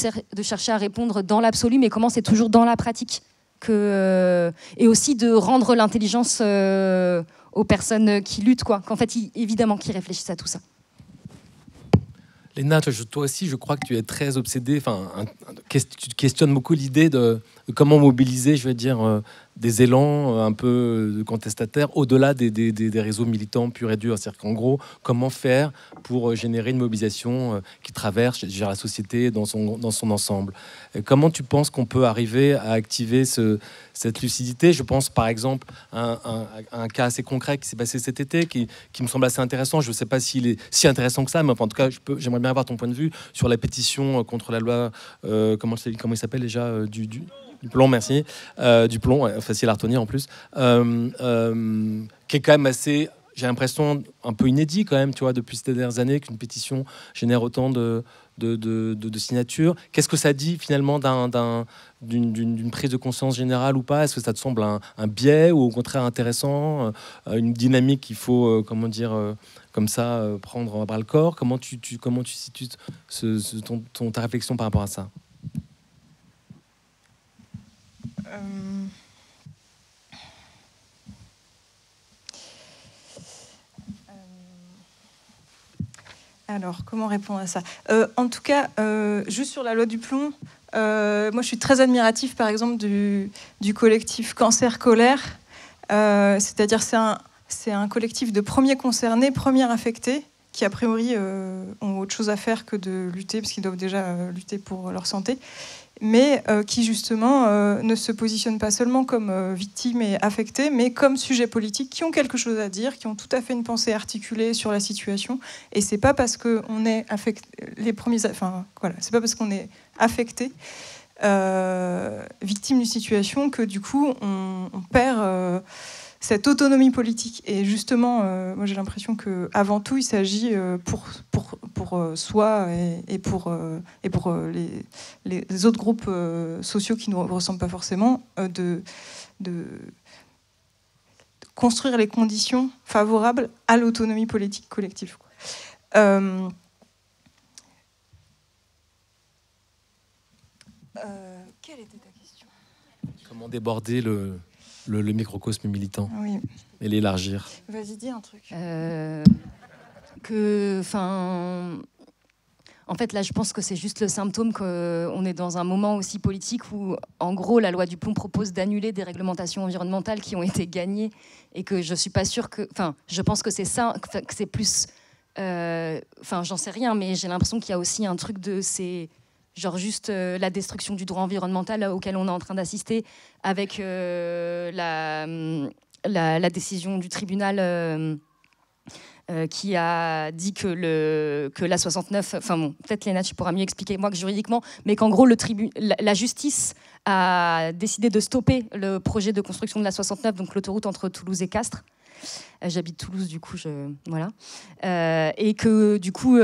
chercher à répondre dans l'absolu, mais comment c'est toujours dans la pratique. Et aussi de rendre l'intelligence aux personnes qui luttent, quoi. Qu'en fait, évidemment, qu'ils réfléchissent à tout ça. Léna, toi aussi, je crois que tu es très obsédée. Tu questionnes beaucoup l'idée de comment mobiliser, je veux dire, des élans un peu contestataires au-delà des réseaux militants purs et durs. C'est-à-dire qu'en gros, comment faire pour générer une mobilisation qui traverse la société dans son ensemble. Et comment tu penses qu'on peut arriver à activer cette lucidité? Je pense par exemple à un cas assez concret qui s'est passé cet été, qui me semble assez intéressant. Je ne sais pas s'il est si intéressant que ça, mais enfin, en tout cas, j'aimerais bien avoir ton point de vue sur la pétition contre la loi, comment il s'appelle déjà, du plomb, merci, du plomb, facile à retenir en plus, qui est quand même assez, j'ai l'impression, un peu inédit quand même, tu vois, depuis ces dernières années, qu'une pétition génère autant de signatures. Qu'est-ce que ça dit finalement d'une prise de conscience générale ou pas? Est-ce que ça te semble un biais ou au contraire intéressant, une dynamique qu'il faut, comment dire, comme ça, prendre à bras le corps? Comment tu situes ta réflexion par rapport à ça? Alors, comment répondre à ça? En tout cas, juste sur la loi du plomb, moi je suis très admiratif par exemple du collectif Cancer Colère. C'est-à-dire c'est un collectif de premiers concernés, premiers affectés, qui a priori ont autre chose à faire que de lutter, parce qu'ils doivent déjà lutter pour leur santé, mais qui justement ne se positionnent pas seulement comme victimes et affectés, mais comme sujets politiques qui ont quelque chose à dire, qui ont tout à fait une pensée articulée sur la situation. Et c'est pas parce qu'on est affecté, c'est pas parce qu'on est affecté, victime d'une situation, que du coup on perd cette autonomie politique. Et justement, moi j'ai l'impression qu'avant tout, il s'agit pour soi et pour les autres groupes sociaux qui ne nous ressemblent pas forcément, de construire les conditions favorables à l'autonomie politique collective. Quelle était ta question? Comment déborder le microcosme militant, oui, et l'élargir? Vas-y, dis un truc. En fait, là, je pense que c'est juste le symptôme qu'on est dans un moment aussi politique où, en gros, la loi du plomb propose d'annuler des réglementations environnementales qui ont été gagnées, et que je suis pas sûre que... Enfin, je pense que c'est ça, que c'est plus... j'en sais rien, mais j'ai l'impression qu'il y a aussi un truc de... Genre juste la destruction du droit environnemental auquel on est en train d'assister, avec la décision du tribunal qui a dit que la 69... Enfin bon, peut-être Léna, tu pourras mieux expliquer moi que juridiquement, mais qu'en gros, la justice a décidé de stopper le projet de construction de la 69, donc l'autoroute entre Toulouse et Castres. J'habite Toulouse, du coup, voilà. Et que, du coup,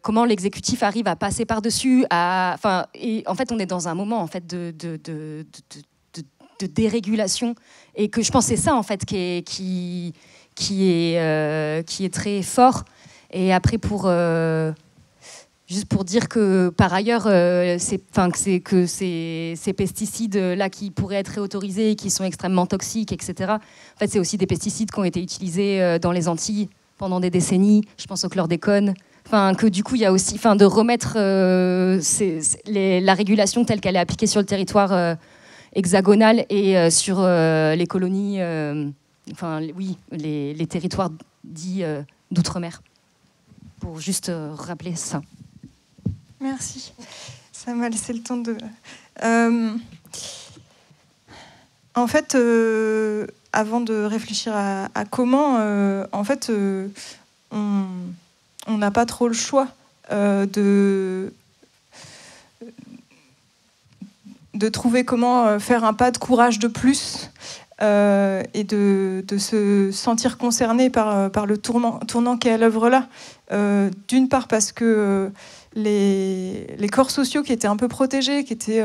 comment l'exécutif arrive à passer par-dessus, et en fait, on est dans un moment, en fait, de dérégulation, et que je pense que c'est ça, en fait, qui est très fort. Et après, juste pour dire que, par ailleurs, ces pesticides-là qui pourraient être réautorisés et qui sont extrêmement toxiques, etc., en fait, c'est aussi des pesticides qui ont été utilisés dans les Antilles pendant des décennies. Je pense au chlordécone. Que du coup, il y a aussi de remettre la régulation telle qu'elle est appliquée sur le territoire hexagonal et sur les colonies, les territoires dits d'outre-mer. Pour juste rappeler ça. Merci. Ça m'a laissé le temps de... En fait, avant de réfléchir à comment, en fait, on n'a pas trop le choix de trouver comment faire un pas de courage de plus et de se sentir concerné par le tournant qui est à l'œuvre là. D'une part parce que les corps sociaux qui étaient un peu protégés, qui étaient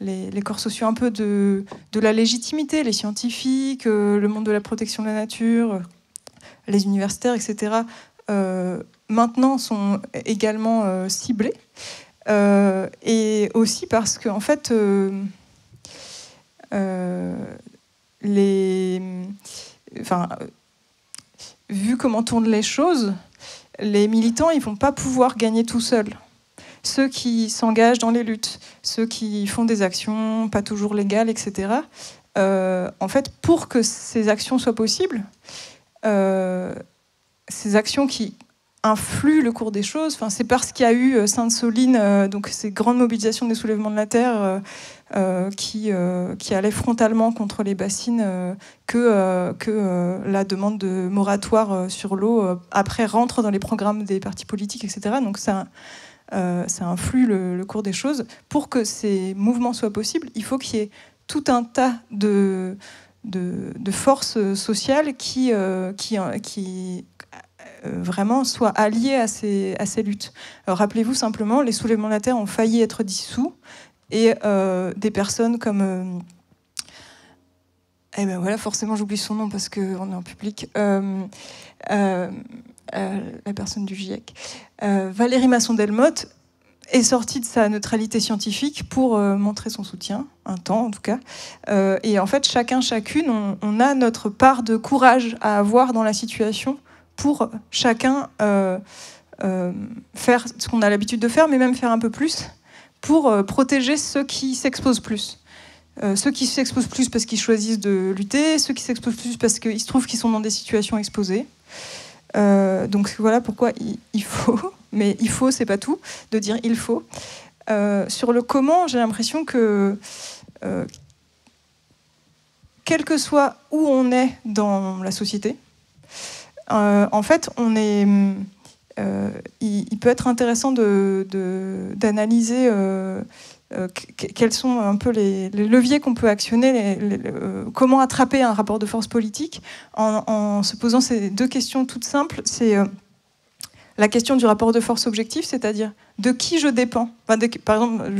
les corps sociaux un peu de la légitimité, les scientifiques, le monde de la protection de la nature, les universitaires, etc., maintenant sont également ciblés. Et aussi parce que, en fait, vu comment tournent les choses, les militants, ils ne vont pas pouvoir gagner tout seuls. Ceux qui s'engagent dans les luttes, ceux qui font des actions pas toujours légales, etc., en fait, pour que ces actions soient possibles, ces actions qui influent le cours des choses, c'est parce qu'il y a eu Sainte-Soline, donc ces grandes mobilisations des soulèvements de la terre qui allaient frontalement contre les bassines, que la demande de moratoire sur l'eau après rentre dans les programmes des partis politiques, etc. Donc ça influe le cours des choses. Pour que ces mouvements soient possibles, il faut qu'il y ait tout un tas de forces sociales qui vraiment soient alliées à ces luttes. Rappelez-vous simplement, les soulèvements de la terre ont failli être dissous, et des personnes comme... eh ben voilà, forcément j'oublie son nom parce qu'on est en public. La personne du GIEC. Valérie Masson-Delmotte est sortie de sa neutralité scientifique pour montrer son soutien, un temps en tout cas. Et en fait, chacune, on a notre part de courage à avoir dans la situation pour chacun faire ce qu'on a l'habitude de faire, mais même faire un peu plus, pour protéger ceux qui s'exposent plus. Ceux qui s'exposent plus parce qu'ils choisissent de lutter, ceux qui s'exposent plus parce qu'il se trouve qu'ils sont dans des situations exposées. Donc voilà pourquoi il faut, mais il faut, c'est pas tout, de dire il faut. Sur le comment, j'ai l'impression que quel que soit où on est dans la société, en fait, on est... il peut être intéressant d'analyser quels sont un peu les leviers qu'on peut actionner, comment attraper un rapport de force politique, en se posant ces deux questions toutes simples. C'est la question du rapport de force objectif, c'est-à-dire de qui je dépends. Par exemple,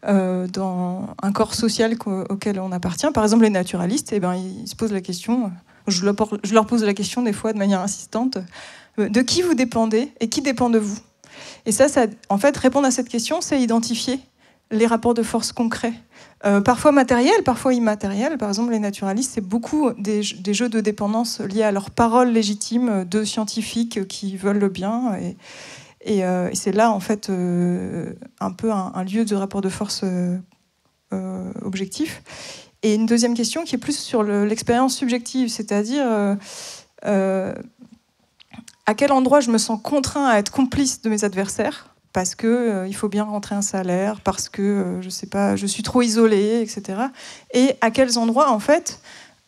dans un corps social auquel on appartient, par exemple les naturalistes, ils se posent la question, je leur pose la question des fois de manière insistante, de qui vous dépendez et qui dépend de vous. Et ça, en fait, répondre à cette question, c'est identifier les rapports de force concrets, parfois matériels, parfois immatériels. Par exemple, les naturalistes, c'est beaucoup des jeux de dépendance liés à leurs paroles légitimes de scientifiques qui veulent le bien. Et c'est là, en fait, un peu un lieu de rapport de force objectif. Et une deuxième question qui est plus sur l'expérience subjective, c'est-à-dire à quel endroit je me sens contraint à être complice de mes adversaires, parce qu'il faut bien rentrer un salaire, parce que, je sais pas, je suis trop isolée, etc. Et à quels endroits, en fait,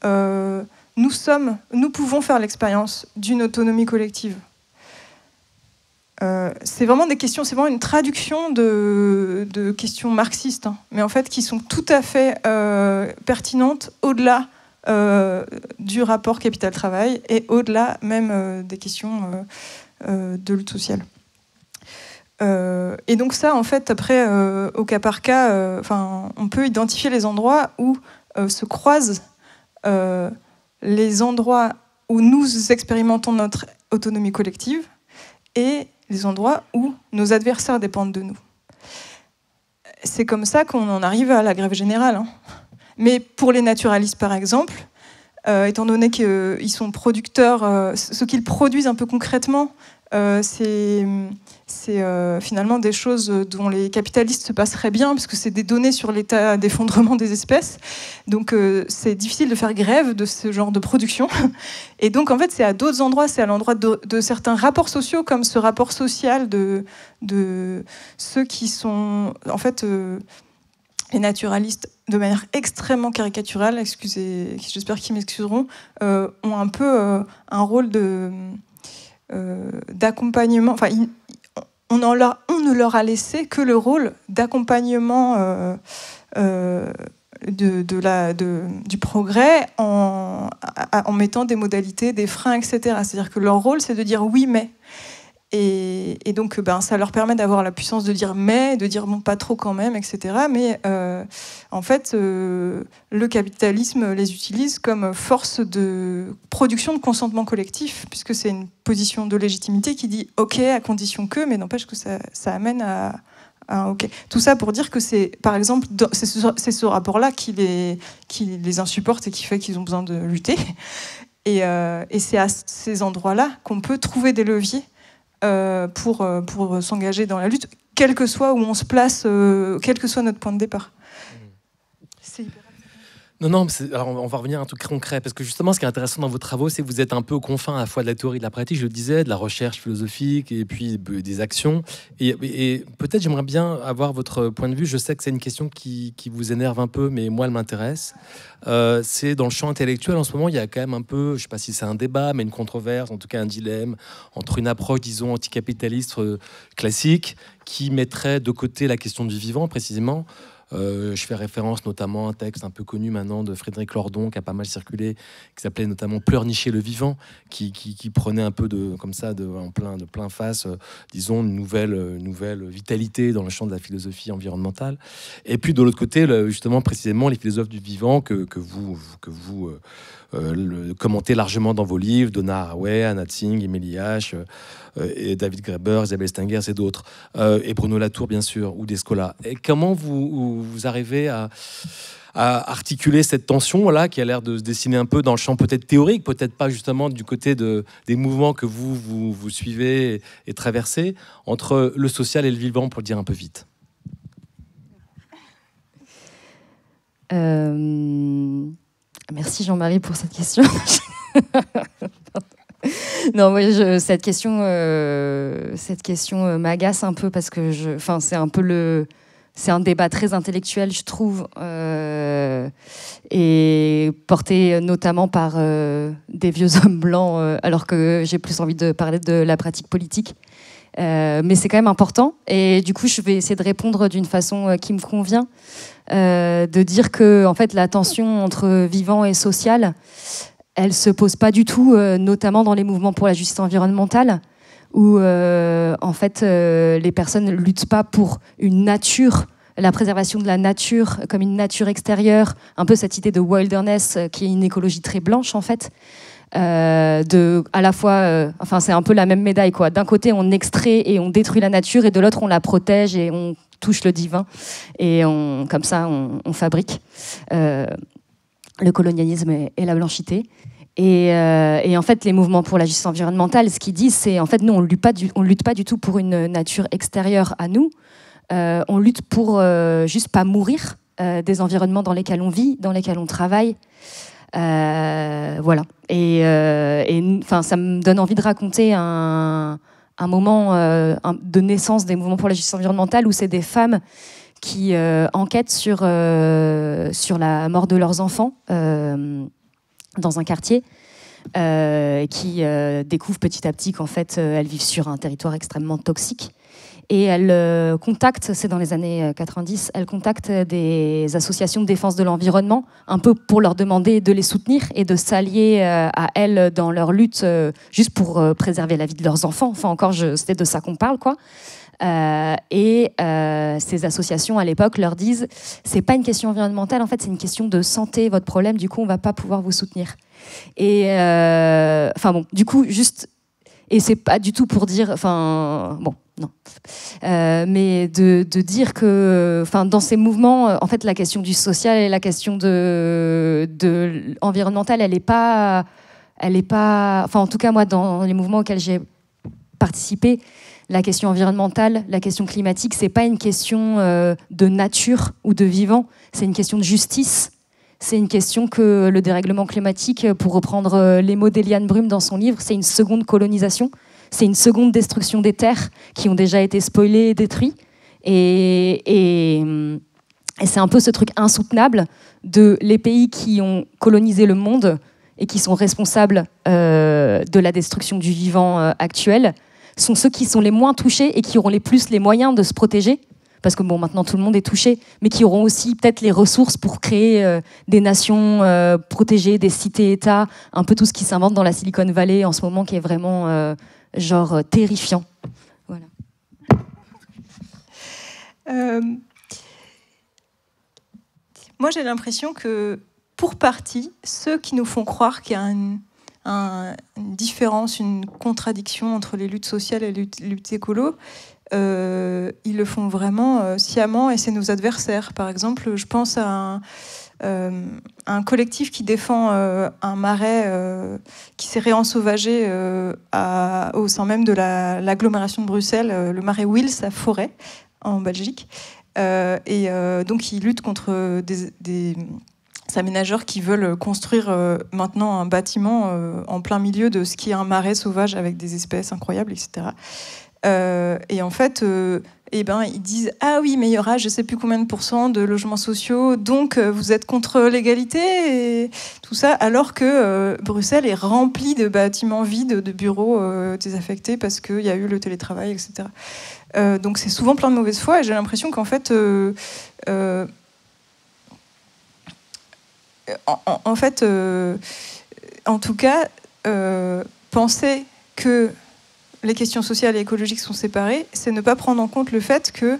nous pouvons faire l'expérience d'une autonomie collective. C'est vraiment des questions, c'est vraiment une traduction de questions marxistes, mais en fait qui sont tout à fait pertinentes au-delà du rapport capital-travail et au-delà même des questions de lutte sociale. Et donc ça, en fait, après, au cas par cas, on peut identifier les endroits où se croisent les endroits où nous expérimentons notre autonomie collective et les endroits où nos adversaires dépendent de nous. C'est comme ça qu'on en arrive à la grève générale. Mais pour les naturalistes, par exemple, étant donné qu'ils sont producteurs, ce qu'ils produisent un peu concrètement, c'est finalement des choses dont les capitalistes se passeraient bien, parce que c'est des données sur l'état d'effondrement des espèces. Donc c'est difficile de faire grève de ce genre de production. Et donc en fait c'est à d'autres endroits, c'est à l'endroit de certains rapports sociaux, comme ce rapport social de ceux qui sont en fait les naturalistes, de manière extrêmement caricaturale, excusez, j'espère qu'ils m'excuseront, ont un peu un rôle d'accompagnement. Enfin, on ne leur a laissé que le rôle d'accompagnement du progrès en mettant des modalités, des freins, etc. C'est-à-dire que leur rôle, c'est de dire oui, mais. Et donc, ça leur permet d'avoir la puissance de dire mais, de dire bon, pas trop quand même, etc. Mais en fait, le capitalisme les utilise comme force de production de consentement collectif, puisque c'est une position de légitimité qui dit ok à condition que, mais n'empêche que ça amène à un ok. Tout ça pour dire que c'est, par exemple, c'est ce rapport-là qui les insupporte et qui fait qu'ils ont besoin de lutter. Et c'est à ces endroits-là qu'on peut trouver des leviers pour s'engager dans la lutte, quel que soit où on se place, quel que soit notre point de départ. C'est hyper... Non, alors on va revenir à un truc concret, parce que justement, ce qui est intéressant dans vos travaux, c'est que vous êtes un peu aux confins à la fois de la théorie et de la pratique, je le disais, de la recherche philosophique et puis des actions. Et peut-être j'aimerais bien avoir votre point de vue. Je sais que c'est une question qui vous énerve un peu, mais moi, elle m'intéresse. C'est dans le champ intellectuel, en ce moment, il y a quand même un peu, je ne sais pas si c'est un débat, mais une controverse, en tout cas un dilemme, entre une approche, disons, anticapitaliste classique, qui mettrait de côté la question du vivant, précisément. Je fais référence notamment à un texte un peu connu maintenant de Frédéric Lordon qui a pas mal circulé, qui s'appelait notamment Pleurnicher le vivant, qui prenait un peu comme ça de plein face, disons une nouvelle vitalité dans le champ de la philosophie environnementale. Et puis de l'autre côté, justement précisément les philosophes du vivant que vous commentez largement dans vos livres, Donna Haraway, Anna Tsing, Émilie H, et David Graeber, Isabelle Stengers et d'autres, et Bruno Latour bien sûr, ou Descola. Et comment vous arrivez à articuler cette tension là qui a l'air de se dessiner un peu dans le champ peut-être théorique, peut-être pas justement du côté des mouvements que vous suivez et traversez, entre le social et le vivant, pour le dire un peu vite? Merci Jean-Marie pour cette question. Non, cette question m'agace un peu parce que c'est un débat très intellectuel, je trouve, et porté notamment par des vieux hommes blancs, alors que j'ai plus envie de parler de la pratique politique. Mais c'est quand même important, et du coup, je vais essayer de répondre d'une façon qui me convient, de dire que en fait, la tension entre vivant et social, elle se pose pas du tout, notamment dans les mouvements pour la justice environnementale, où en fait les personnes luttent pas pour une nature, la préservation de la nature comme une nature extérieure, un peu cette idée de wilderness qui est une écologie très blanche en fait. À la fois, enfin c'est un peu la même médaille quoi. D'un côté on extrait et on détruit la nature, et de l'autre on la protège et on touche le divin, et comme ça on fabrique le colonialisme et la blanchité. Et en fait, les mouvements pour la justice environnementale, ce qu'ils disent, c'est en fait, nous, on lutte pas du tout pour une nature extérieure à nous. On lutte pour juste pas mourir des environnements dans lesquels on vit, dans lesquels on travaille. Voilà. Et enfin, ça me donne envie de raconter un moment de naissance des mouvements pour la justice environnementale, où c'est des femmes qui enquêtent sur la mort de leurs enfants dans un quartier, qui découvrent petit à petit qu'en fait elles vivent sur un territoire extrêmement toxique, et elles contactent, c'est dans les années 90, elles contactent des associations de défense de l'environnement, un peu pour leur demander de les soutenir et de s'allier à elles dans leur lutte, juste pour préserver la vie de leurs enfants. Enfin encore, c'était de ça qu'on parle quoi. Ces associations à l'époque leur disent, c'est pas une question environnementale, en fait c'est une question de santé, votre problème, du coup on va pas pouvoir vous soutenir. Et enfin bon, du coup juste, et c'est pas du tout pour dire, enfin bon non, mais de dire que, enfin dans ces mouvements, en fait la question du social et la question de environnementale, elle est pas, enfin en tout cas moi dans les mouvements auxquels j'ai participé, la question environnementale, la question climatique, c'est pas une question de nature ou de vivant, c'est une question de justice. C'est une question que le dérèglement climatique, pour reprendre les mots d'Eliane Brum dans son livre, c'est une seconde colonisation, c'est une seconde destruction des terres qui ont déjà été spoilées et détruites. Et c'est un peu ce truc insoutenable de les pays qui ont colonisé le monde et qui sont responsables de la destruction du vivant actuel, sont ceux qui sont les moins touchés et qui auront les plus les moyens de se protéger, parce que bon, maintenant tout le monde est touché, mais qui auront aussi peut-être les ressources pour créer des nations protégées, des cités-États, un peu tout ce qui s'invente dans la Silicon Valley en ce moment, qui est vraiment terrifiant. Voilà. Moi, j'ai l'impression que, pour partie, ceux qui nous font croire qu'il y a une différence, une contradiction entre les luttes sociales et les luttes écolo, ils le font vraiment sciemment, et c'est nos adversaires. Par exemple, je pense à un collectif qui défend un marais qui s'est réensauvagé au sein même de l'agglomération de Bruxelles, le marais Wils à Forêt, en Belgique. Donc ils luttent contre aménageurs qui veulent construire maintenant un bâtiment en plein milieu de ce qui est un marais sauvage avec des espèces incroyables, etc. Et en fait, ils disent « Ah oui, mais il y aura je ne sais plus combien de pourcents de logements sociaux, donc vous êtes contre l'égalité ?» et tout ça, alors que Bruxelles est remplie de bâtiments vides, de bureaux désaffectés parce qu'il y a eu le télétravail, etc. Donc c'est souvent plein de mauvaise foi, et j'ai l'impression qu'en fait... en tout cas, penser que les questions sociales et écologiques sont séparées, c'est ne pas prendre en compte le fait que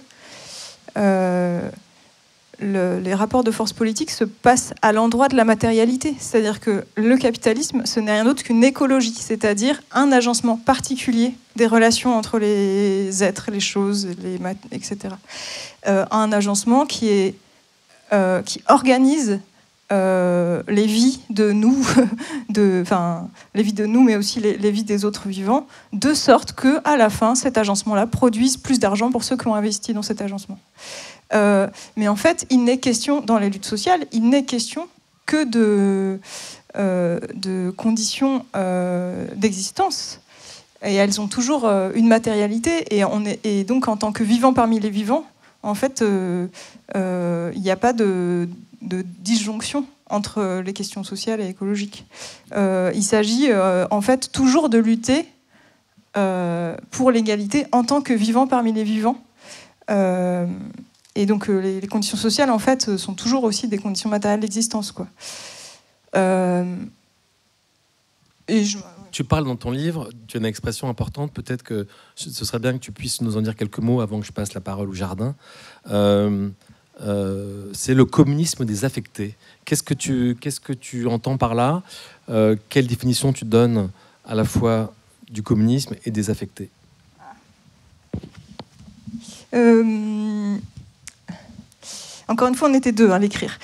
les rapports de force politique se passent à l'endroit de la matérialité. C'est-à-dire que le capitalisme, ce n'est rien d'autre qu'une écologie, c'est-à-dire un agencement particulier des relations entre les êtres, les choses, etc. Un agencement qui organise les vies de nous, les vies de nous, mais aussi les vies des autres vivants, de sorte que, à la fin, cet agencement-là produise plus d'argent pour ceux qui ont investi dans cet agencement. Mais en fait, il n'est question, dans les luttes sociales, il n'est question que de conditions d'existence. Et elles ont toujours une matérialité. Et donc, en tant que vivant parmi les vivants, en fait, il n'y a pas de disjonction entre les questions sociales et écologiques. Il s'agit en fait toujours de lutter pour l'égalité en tant que vivant parmi les vivants. Et donc les conditions sociales en fait sont toujours aussi des conditions matérielles d'existence, quoi. Tu parles dans ton livre, tu as une expression importante, peut-être que ce serait bien que tu puisses nous en dire quelques mots avant que je passe la parole au jardin. C'est le communisme des affectés. Qu'est-ce que tu entends par là? Quelle définition tu donnes à la fois du communisme et des affectés? Encore une fois, on était deux à l'écrire.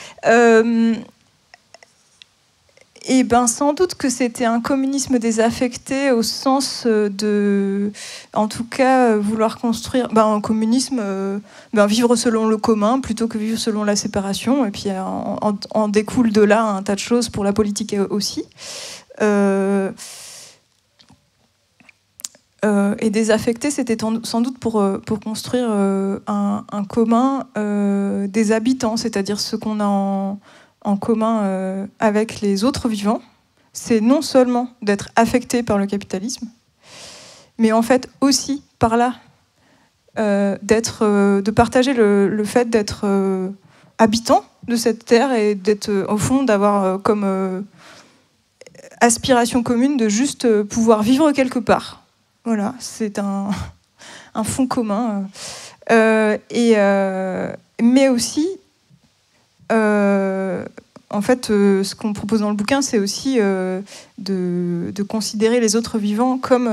Et sans doute que c'était un communisme désaffecté au sens de, en tout cas, vouloir construire un communisme, vivre selon le commun plutôt que vivre selon la séparation. Et puis en découle de là un tas de choses pour la politique aussi. Et désaffecté, c'était sans doute pour construire un commun des habitants, c'est-à-dire ce qu'on a en commun avec les autres vivants, c'est non seulement d'être affecté par le capitalisme, mais en fait aussi par là de partager le fait d'être habitant de cette terre et d'être au fond d'avoir comme aspiration commune de juste pouvoir vivre quelque part. Voilà, c'est un fond commun. Mais aussi en fait, ce qu'on propose dans le bouquin, c'est aussi de considérer les autres vivants comme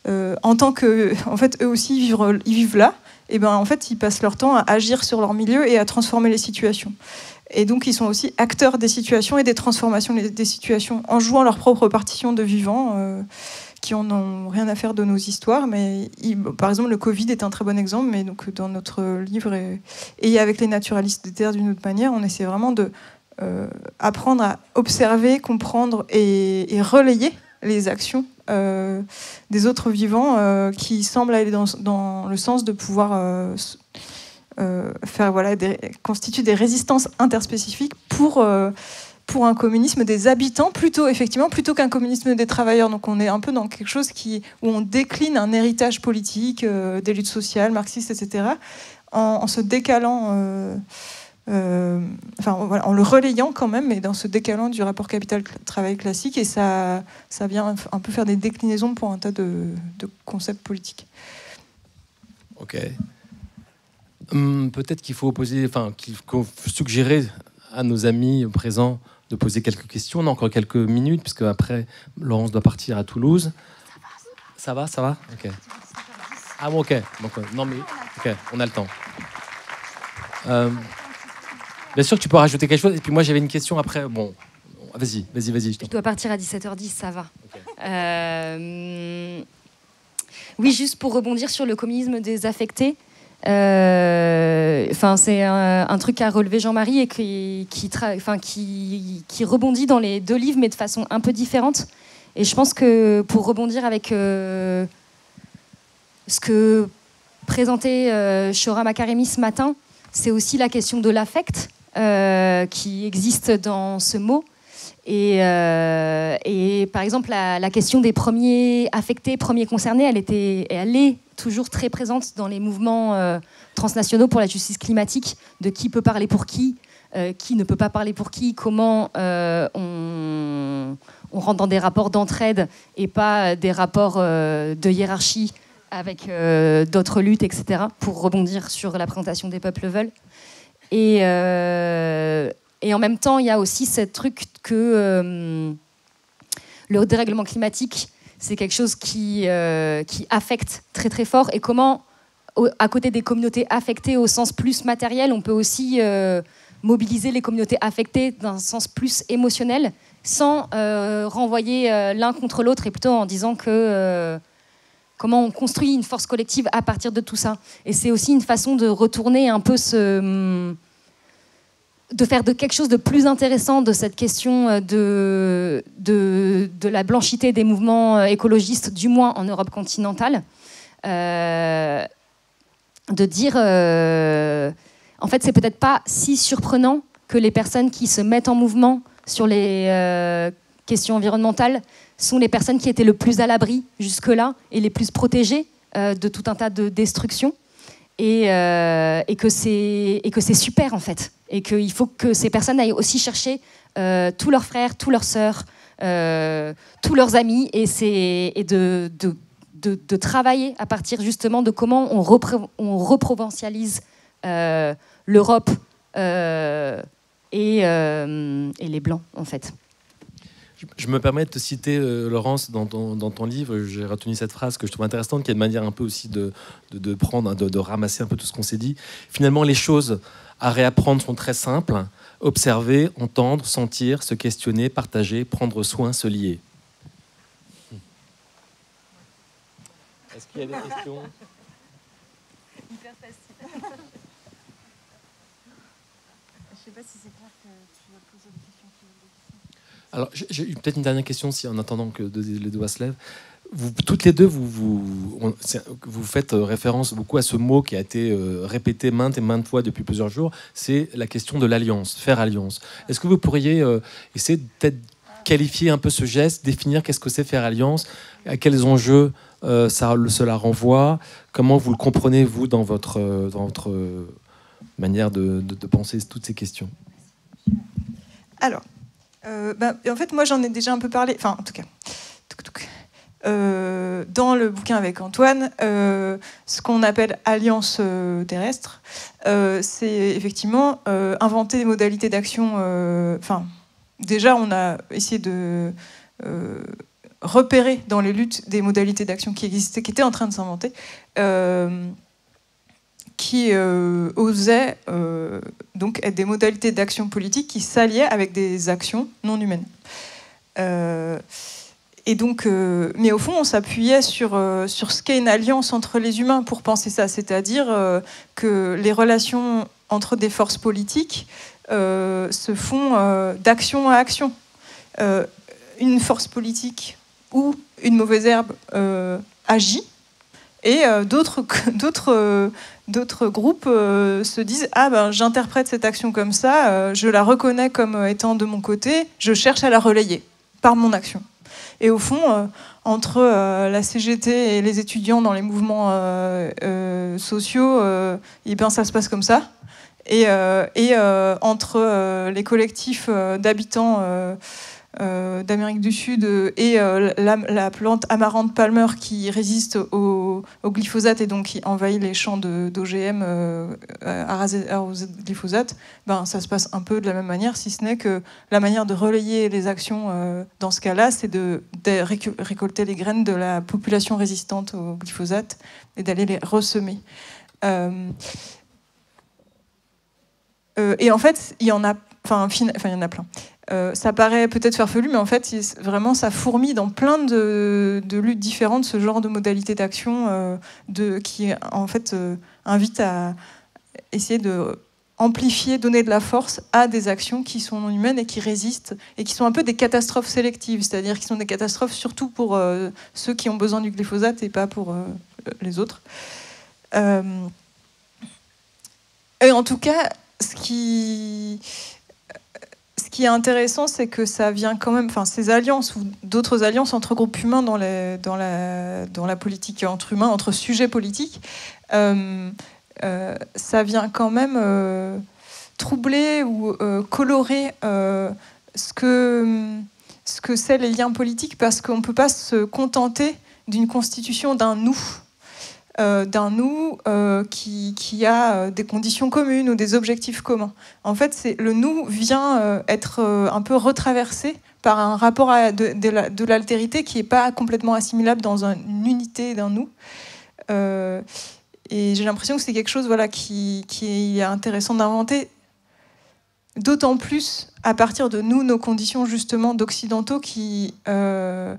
en tant que, en fait, eux aussi ils vivent là. Et en fait, ils passent leur temps à agir sur leur milieu et à transformer les situations. Et donc, ils sont aussi acteurs des situations et des transformations des situations en jouant leur propre partition de vivants qui en ont rien à faire de nos histoires. Mais par exemple, le Covid est un très bon exemple. Mais donc, dans notre livre et avec les naturalistes des terres d'une autre manière, on essaie vraiment de apprendre à observer, comprendre et relayer les actions des autres vivants qui semblent aller dans le sens de pouvoir constituer des résistances interspécifiques pour un communisme des habitants, plutôt qu'un communisme des travailleurs. Donc on est un peu dans quelque chose où on décline un héritage politique, des luttes sociales, marxistes, etc., en se décalant, en le relayant quand même, mais dans se décalant du rapport capital-travail classique, et ça vient un peu faire des déclinaisons pour un tas de concepts politiques. Ok. Peut-être qu'il faut suggérer à nos amis présents de poser quelques questions. On a encore quelques minutes, puisque après, Laurence doit partir à Toulouse. Ça va Ok. Ah bon, ok. Donc, non, mais ok, on a le temps. Bien sûr que tu peux rajouter quelque chose. Et puis moi, j'avais une question après. Bon, vas-y. Je dois partir à 17h10, ça va. Okay. Oui, juste pour rebondir sur le communisme désaffecté. C'est un truc qu'a relevé Jean-Marie et qui rebondit dans les deux livres, mais de façon un peu différente. Et je pense que pour rebondir avec ce que présentait Shoura Makaremi ce matin, c'est aussi la question de l'affect qui existe dans ce mot. Et par exemple, la question des premiers affectés, premiers concernés, elle est toujours très présente dans les mouvements transnationaux pour la justice climatique, de qui peut parler pour qui ne peut pas parler pour qui, comment on rentre dans des rapports d'entraide et pas des rapports de hiérarchie avec d'autres luttes, etc., pour rebondir sur la présentation des peuples veulent. Et en même temps, il y a aussi ce truc que le dérèglement climatique, c'est quelque chose qui affecte très très fort. Et comment, à côté des communautés affectées au sens plus matériel, on peut aussi mobiliser les communautés affectées d'un sens plus émotionnel, sans renvoyer l'un contre l'autre, et plutôt en disant que comment on construit une force collective à partir de tout ça. Et c'est aussi une façon de retourner un peu de faire de quelque chose de plus intéressant de cette question de la blanchité des mouvements écologistes, du moins en Europe continentale, de dire en fait c'est peut-être pas si surprenant que les personnes qui se mettent en mouvement sur les questions environnementales sont les personnes qui étaient le plus à l'abri jusque-là et les plus protégées de tout un tas de destructions, et que c'est super en fait. Et qu'il faut que ces personnes aillent aussi chercher tous leurs frères, tous leurs sœurs, tous leurs amis, et de travailler à partir justement de comment on reprovincialise l'Europe et les Blancs, en fait. Je me permets de te citer, Laurence, dans ton livre, j'ai retenu cette phrase que je trouve intéressante, qui est une manière un peu aussi de prendre, de ramasser un peu tout ce qu'on s'est dit. Finalement, les choses à réapprendre sont très simples. Observer, entendre, sentir, se questionner, partager, prendre soin, se lier. Est-ce qu'il y a des questions ? Hyper facile. Je ne sais pas si c'est clair que tu vas poser des questions. Alors, j'ai peut-être une dernière question, si en attendant que les doigts se lèvent. Vous, toutes les deux, vous faites référence beaucoup à ce mot qui a été répété maintes et maintes fois depuis plusieurs jours, c'est la question de l'alliance, faire alliance. Est-ce que vous pourriez essayer de peut-être qualifier un peu ce geste, définir qu'est-ce que c'est faire alliance, à quels enjeux cela renvoie, comment vous le comprenez, vous, dans votre manière de penser toutes ces questions ? Alors, en fait, moi, j'en ai déjà un peu parlé, enfin, en tout cas... dans le bouquin avec Antoine, ce qu'on appelle alliance terrestre, c'est effectivement inventer des modalités d'action. Déjà, on a essayé de repérer dans les luttes des modalités d'action qui existaient, qui étaient en train de s'inventer, qui osaient donc être des modalités d'action politique qui s'alliaient avec des actions non humaines. Et donc, mais au fond, on s'appuyait sur ce qu'est une alliance entre les humains pour penser ça, c'est-à-dire que les relations entre des forces politiques se font d'action à action. Une force politique ou une mauvaise herbe agit, et d'autres groupes se disent « Ah ben, j'interprète cette action comme ça, je la reconnais comme étant de mon côté, je cherche à la relayer par mon action ». Et au fond, entre la CGT et les étudiants dans les mouvements sociaux, ça se passe comme ça. Et entre les collectifs d'habitants d'Amérique du Sud et la plante Amaranth Palmer qui résiste au glyphosate et donc qui envahit les champs d'OGM arrosés de glyphosate, ça se passe un peu de la même manière, si ce n'est que la manière de relayer les actions dans ce cas-là, c'est de récolter les graines de la population résistante au glyphosate et d'aller les ressemer. Et en fait, il y en a plein. Ça paraît peut-être farfelu, mais en fait, vraiment, ça fourmille dans plein de luttes différentes, ce genre de modalités d'action qui, en fait, invite à essayer de amplifier, donner de la force à des actions qui sont non humaines et qui résistent, et qui sont un peu des catastrophes sélectives, c'est-à-dire qui sont des catastrophes surtout pour ceux qui ont besoin du glyphosate et pas pour les autres. Et en tout cas, ce qui est intéressant, c'est que ça vient quand même, enfin, ces alliances ou d'autres alliances entre groupes humains dans la politique entre humains, entre sujets politiques, ça vient quand même troubler ou colorer ce que c'est les liens politiques, parce qu'on ne peut pas se contenter d'une constitution d'un nous. Qui a des conditions communes ou des objectifs communs. En fait, le nous vient être un peu retraversé par un rapport à de l'altérité qui n'est pas complètement assimilable dans une unité d'un nous. Et j'ai l'impression que c'est quelque chose, voilà, qui est intéressant d'inventer, d'autant plus à partir de nos conditions justement d'occidentaux, où on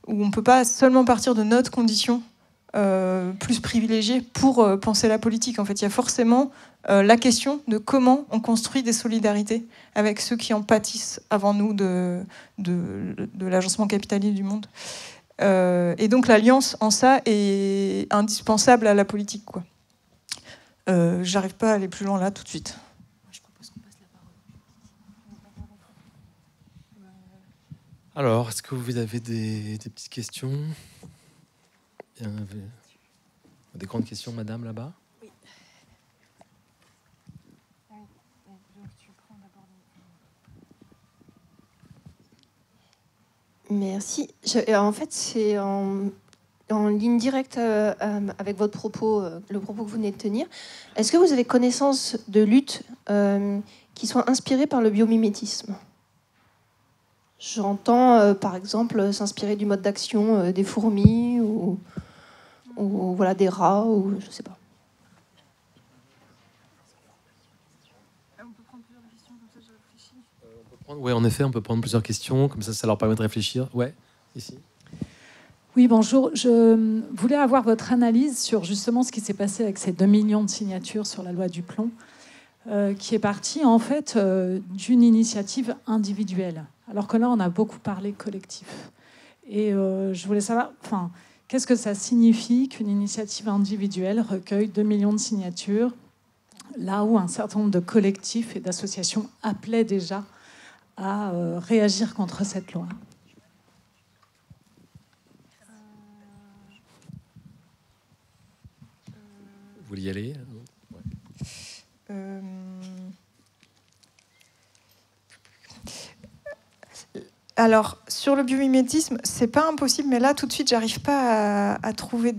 ne peut pas seulement partir de notre condition plus privilégiée pour penser la politique. En fait, il y a forcément la question de comment on construit des solidarités avec ceux qui en pâtissent avant nous de l'agencement capitaliste du monde. Et donc l'alliance en ça est indispensable à la politique, quoi. J'arrive pas à aller plus loin là tout de suite. Je propose qu'on passe la parole. Alors, est-ce que vous avez des petites questions? Des grandes questions, madame, là-bas? Oui. Merci. En fait, c'est en ligne directe avec votre propos, le propos que vous venez de tenir. Est-ce que vous avez connaissance de luttes qui sont inspirées par le biomimétisme? J'entends, par exemple, s'inspirer du mode d'action des fourmis ou voilà, des rats, ou je sais pas. Oui, en effet, on peut prendre plusieurs questions, comme ça leur permet de réfléchir. Ouais, ici. Oui, bonjour. Je voulais avoir votre analyse sur justement ce qui s'est passé avec ces 2 millions de signatures sur la loi du plomb, qui est partie en fait d'une initiative individuelle, alors que là, on a beaucoup parlé collectif. Et je voulais savoir, qu'est-ce que ça signifie qu'une initiative individuelle recueille 2 millions de signatures, là où un certain nombre de collectifs et d'associations appelaient déjà à réagir contre cette loi? Vous voulez y aller? Alors, sur le biomimétisme, c'est pas impossible, mais là, tout de suite, j'arrive pas à trouver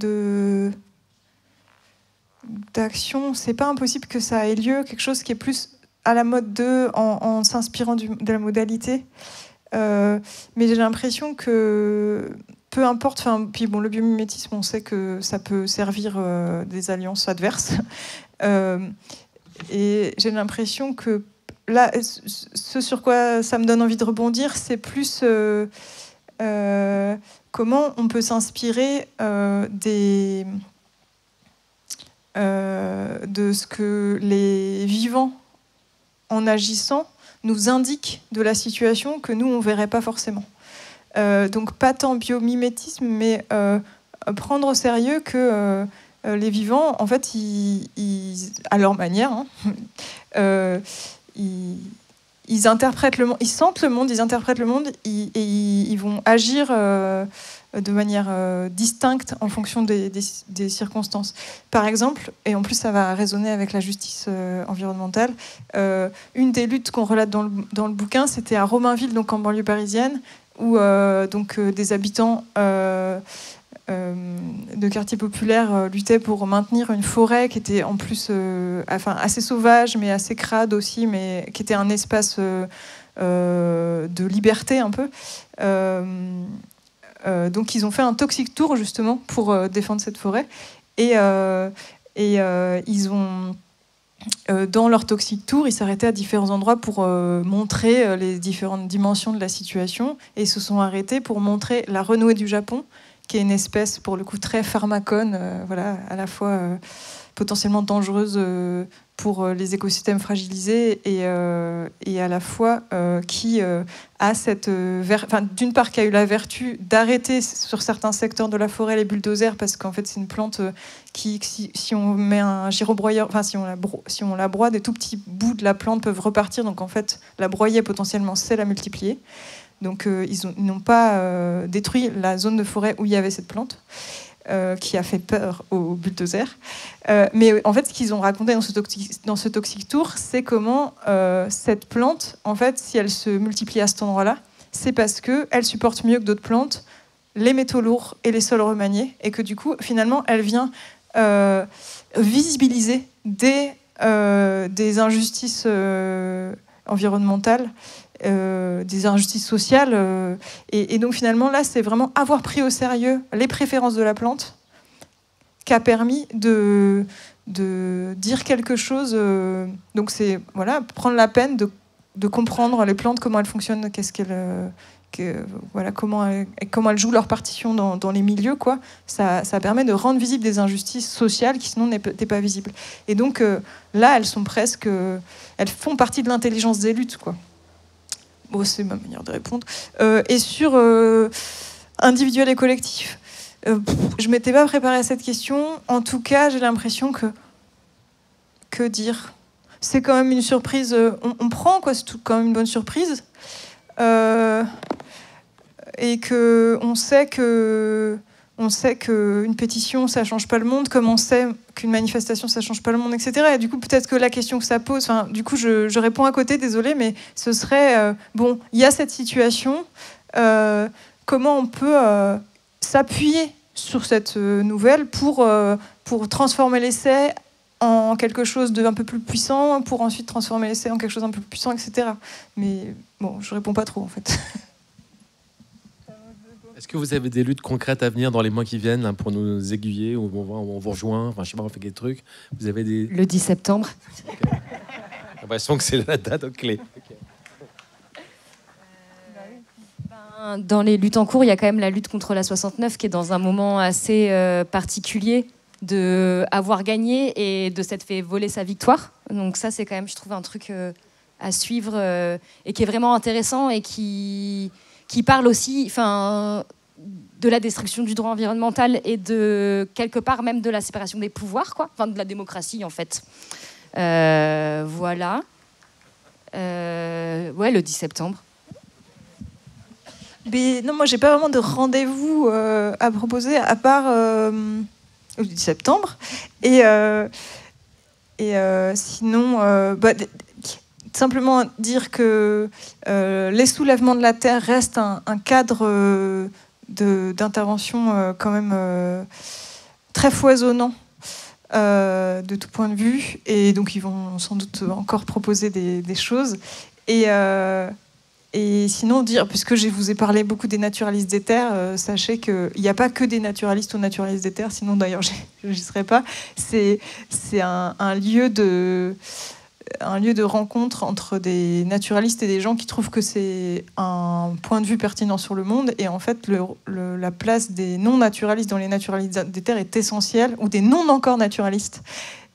d'action. C'est pas impossible que ça ait lieu, quelque chose qui est plus à la mode en s'inspirant de la modalité. Mais j'ai l'impression que peu importe, puis bon, le biomimétisme, on sait que ça peut servir des alliances adverses. Et j'ai l'impression que là, ce sur quoi ça me donne envie de rebondir, c'est plus comment on peut s'inspirer de ce que les vivants, en agissant, nous indiquent de la situation que nous, on ne verrait pas forcément. Donc pas tant biomimétisme, mais prendre au sérieux que les vivants, en fait, à leur manière, ils interprètent le monde, ils sentent le monde, ils interprètent le monde, et ils vont agir de manière distincte en fonction des circonstances. Par exemple, et en plus ça va résonner avec la justice environnementale, une des luttes qu'on relate dans le bouquin, c'était à Romainville, donc en banlieue parisienne, où des habitants de quartiers populaires luttaient pour maintenir une forêt qui était en plus assez sauvage, mais assez crade aussi, mais qui était un espace de liberté un peu. Donc ils ont fait un toxic tour justement pour défendre cette forêt, et ils ont dans leur Toxic Tour, ils s'arrêtaient à différents endroits pour montrer les différentes dimensions de la situation, et ils se sont arrêtés pour montrer la renouée du Japon, qui est une espèce, pour le coup, très pharmacone, voilà, à la fois potentiellement dangereuse pour les écosystèmes fragilisés et à la fois qui a cette d'une part qui a eu la vertu d'arrêter sur certains secteurs de la forêt les bulldozers, parce qu'en fait c'est une plante qui, si on met un gyrobroyeur, enfin si on la broie, des tout petits bouts de la plante peuvent repartir, donc en fait la broyer potentiellement c'est la multiplier. Donc ils n'ont pas détruit la zone de forêt où il y avait cette plante, qui a fait peur aux bulldozers. Mais en fait, ce qu'ils ont raconté dans ce Toxic Tour, c'est comment cette plante, en fait, si elle se multiplie à cet endroit-là, c'est parce qu'elle supporte mieux que d'autres plantes les métaux lourds et les sols remaniés, et que du coup, finalement, elle vient visibiliser des injustices environnementales, des injustices sociales, et donc finalement là c'est vraiment avoir pris au sérieux les préférences de la plante qui a permis de dire quelque chose, donc c'est voilà, prendre la peine de comprendre les plantes, comment elles fonctionnent, voilà, comment elles jouent leur partition dans les milieux, quoi. Ça permet de rendre visibles des injustices sociales qui sinon n'étaient pas visibles, et donc là elles sont presque, elles font partie de l'intelligence des luttes, quoi. Bon, c'est ma manière de répondre. Et sur individuel et collectif, je ne m'étais pas préparée à cette question. En tout cas, j'ai l'impression que dire, c'est quand même une surprise. On prend, quoi, c'est quand même une bonne surprise. Et qu'on sait qu'une pétition, ça ne change pas le monde, comme on sait qu'une manifestation, ça ne change pas le monde, etc. Et du coup, peut-être que la question que ça pose, du coup, je réponds à côté, désolée, mais ce serait, bon, il y a cette situation, comment on peut s'appuyer sur cette nouvelle pour transformer l'essai en quelque chose d'un peu plus puissant, pour ensuite transformer l'essai en quelque chose d'un peu plus puissant, etc. Mais bon, je ne réponds pas trop, en fait. Est-ce que vous avez des luttes concrètes à venir dans les mois qui viennent, hein, pour nous aiguiller, ou on vous rejoint, enfin je sais pas, on fait des trucs. Vous avez des... Le 10 septembre. Okay. J'ai l'impression que c'est la date clé. Okay. Dans les luttes en cours, il y a quand même la lutte contre la 69 qui est dans un moment assez particulier de avoir gagné et de s'être fait voler sa victoire. Donc ça, c'est quand même, je trouve, un truc à suivre et qui est vraiment intéressant et qui parle aussi, enfin, de la destruction du droit environnemental et de quelque part même de la séparation des pouvoirs, quoi, enfin de la démocratie en fait. Voilà. Ouais, le 10 septembre. Mais non, moi j'ai pas vraiment de rendez-vous à proposer à part le 10 septembre. Et sinon, simplement dire que les soulèvements de la terre restent un cadre d'intervention quand même très foisonnant de tout point de vue, et donc ils vont sans doute encore proposer des choses. Et sinon dire, puisque je vous ai parlé beaucoup des naturalistes des terres, sachez qu'il n'y a pas que des naturalistes ou naturalistes des terres, sinon d'ailleurs je n'y serais pas. C'est un lieu de rencontre entre des naturalistes et des gens qui trouvent que c'est un point de vue pertinent sur le monde. Et en fait, la place des non-naturalistes dans les naturalistes des terres est essentielle, ou des non-encore naturalistes,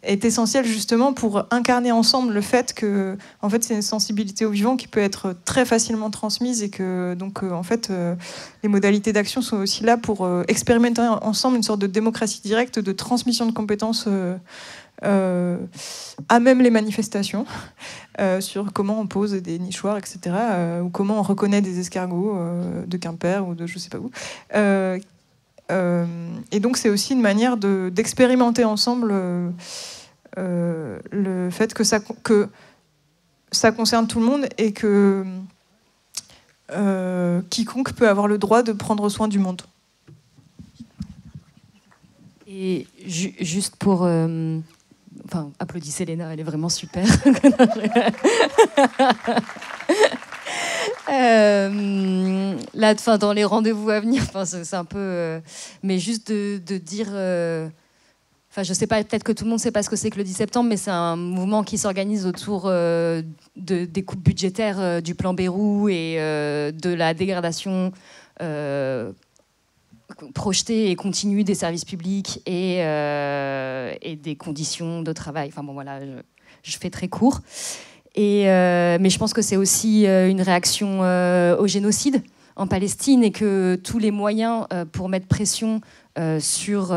est essentielle justement pour incarner ensemble le fait que en fait, c'est une sensibilité au vivant qui peut être très facilement transmise, et que donc en fait, les modalités d'action sont aussi là pour expérimenter ensemble une sorte de démocratie directe, de transmission de compétences à même les manifestations, sur comment on pose des nichoirs, etc., ou comment on reconnaît des escargots de Quimper ou de je sais pas où. Et donc c'est aussi une manière d'expérimenter ensemble le fait que ça concerne tout le monde, et que quiconque peut avoir le droit de prendre soin du monde. Et juste pour... Enfin, applaudissez Léna, elle est vraiment super. Là, enfin, dans les rendez-vous à venir, enfin, c'est un peu... mais juste de dire... Enfin, je sais pas, peut-être que tout le monde ne sait pas ce que c'est que le 10 septembre, mais c'est un mouvement qui s'organise autour des coupes budgétaires du plan Bayrou et de la dégradation projetée et continue des services publics et des conditions de travail. Enfin bon, voilà, je fais très court. Mais je pense que c'est aussi une réaction au génocide en Palestine et que tous les moyens pour mettre pression sur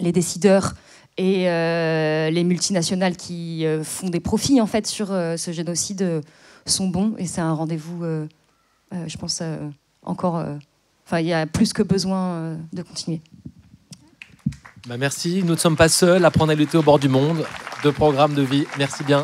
les décideurs et les multinationales qui font des profits en fait sur ce génocide sont bons, et c'est un rendez-vous, je pense, encore... Enfin, il y a plus que besoin de continuer. Merci, nous ne sommes pas seuls à prendre à lutter au bord du monde. 2 programmes de vie, merci bien.